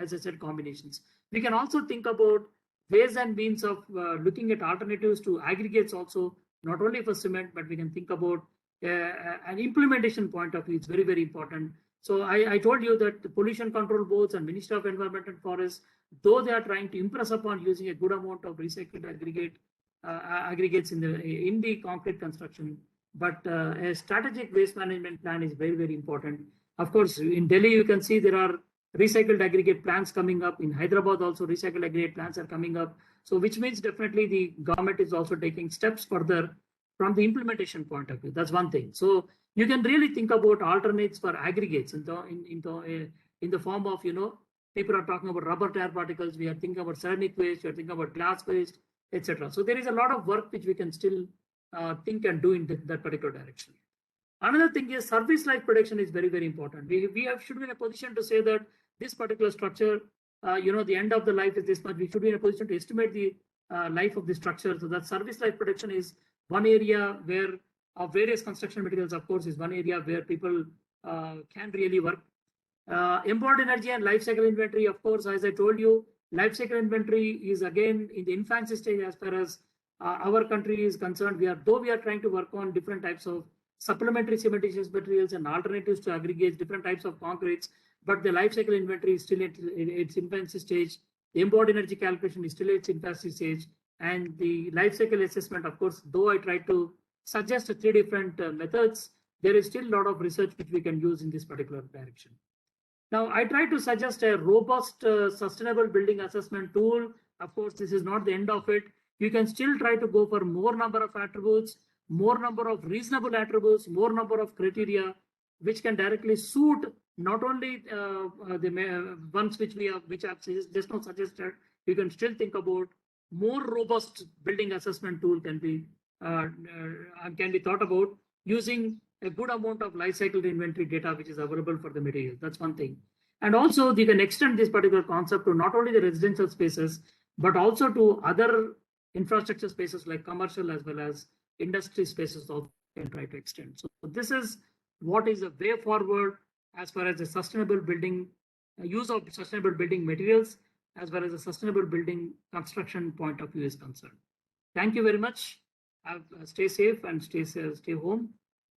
as I said, combinations. We can also think about ways and means of looking at alternatives to aggregates also, not only for cement, but we can think about an implementation point of view. It's very, very important. So I told you that the pollution control boards and Ministry of Environment and Forests, though they are trying to impress upon using a good amount of recycled aggregates in the concrete construction, but a strategic waste management plan is very, very important. Of course, in Delhi, you can see there are recycled aggregate plants coming up. In Hyderabad also, recycled aggregate plants are coming up. So which means definitely the government is also taking steps further from the implementation point of view. That's one thing. So you can really think about alternates for aggregates in the form of, people are talking about rubber tire particles. We are thinking about ceramic waste. We are thinking about glass waste, etc. So there is a lot of work which we can still think and do in that particular direction. Another thing is service life prediction is very, very important. We should be in a position to say that this particular structure, the end of the life is this much. We should be in a position to estimate the life of the structure. So that service life prediction is one area where various construction materials, of course, is one area where people can really work. Embodied energy and life cycle inventory, of course, as I told you, life cycle inventory is again in the infancy stage as far as our country is concerned. We are trying to work on different types of supplementary cementitious materials and alternatives to aggregates, different types of concretes, but the life cycle inventory is still at its infancy stage. The embodied energy calculation is still at its infancy stage. And the life cycle assessment, of course, though I tried to suggest 3 different methods, there is still a lot of research which we can use in this particular direction. Now, I try to suggest a robust sustainable building assessment tool. Of course, this is not the end of it. You can still try to go for more number of attributes, more number of reasonable attributes, more number of criteria, which can directly suit not only the ones which I've just now suggested. You can still think about more robust building assessment tool can be thought about using a good amount of life cycle inventory data which is available for the material. That's one thing. And also you can extend this particular concept to not only the residential spaces, but also to other infrastructure spaces like commercial as well as industry spaces also can try to extend. So this is what is the way forward as far as the sustainable building, use of sustainable building materials, as well as the sustainable building construction point of view is concerned. Thank you very much. Stay safe and stay home.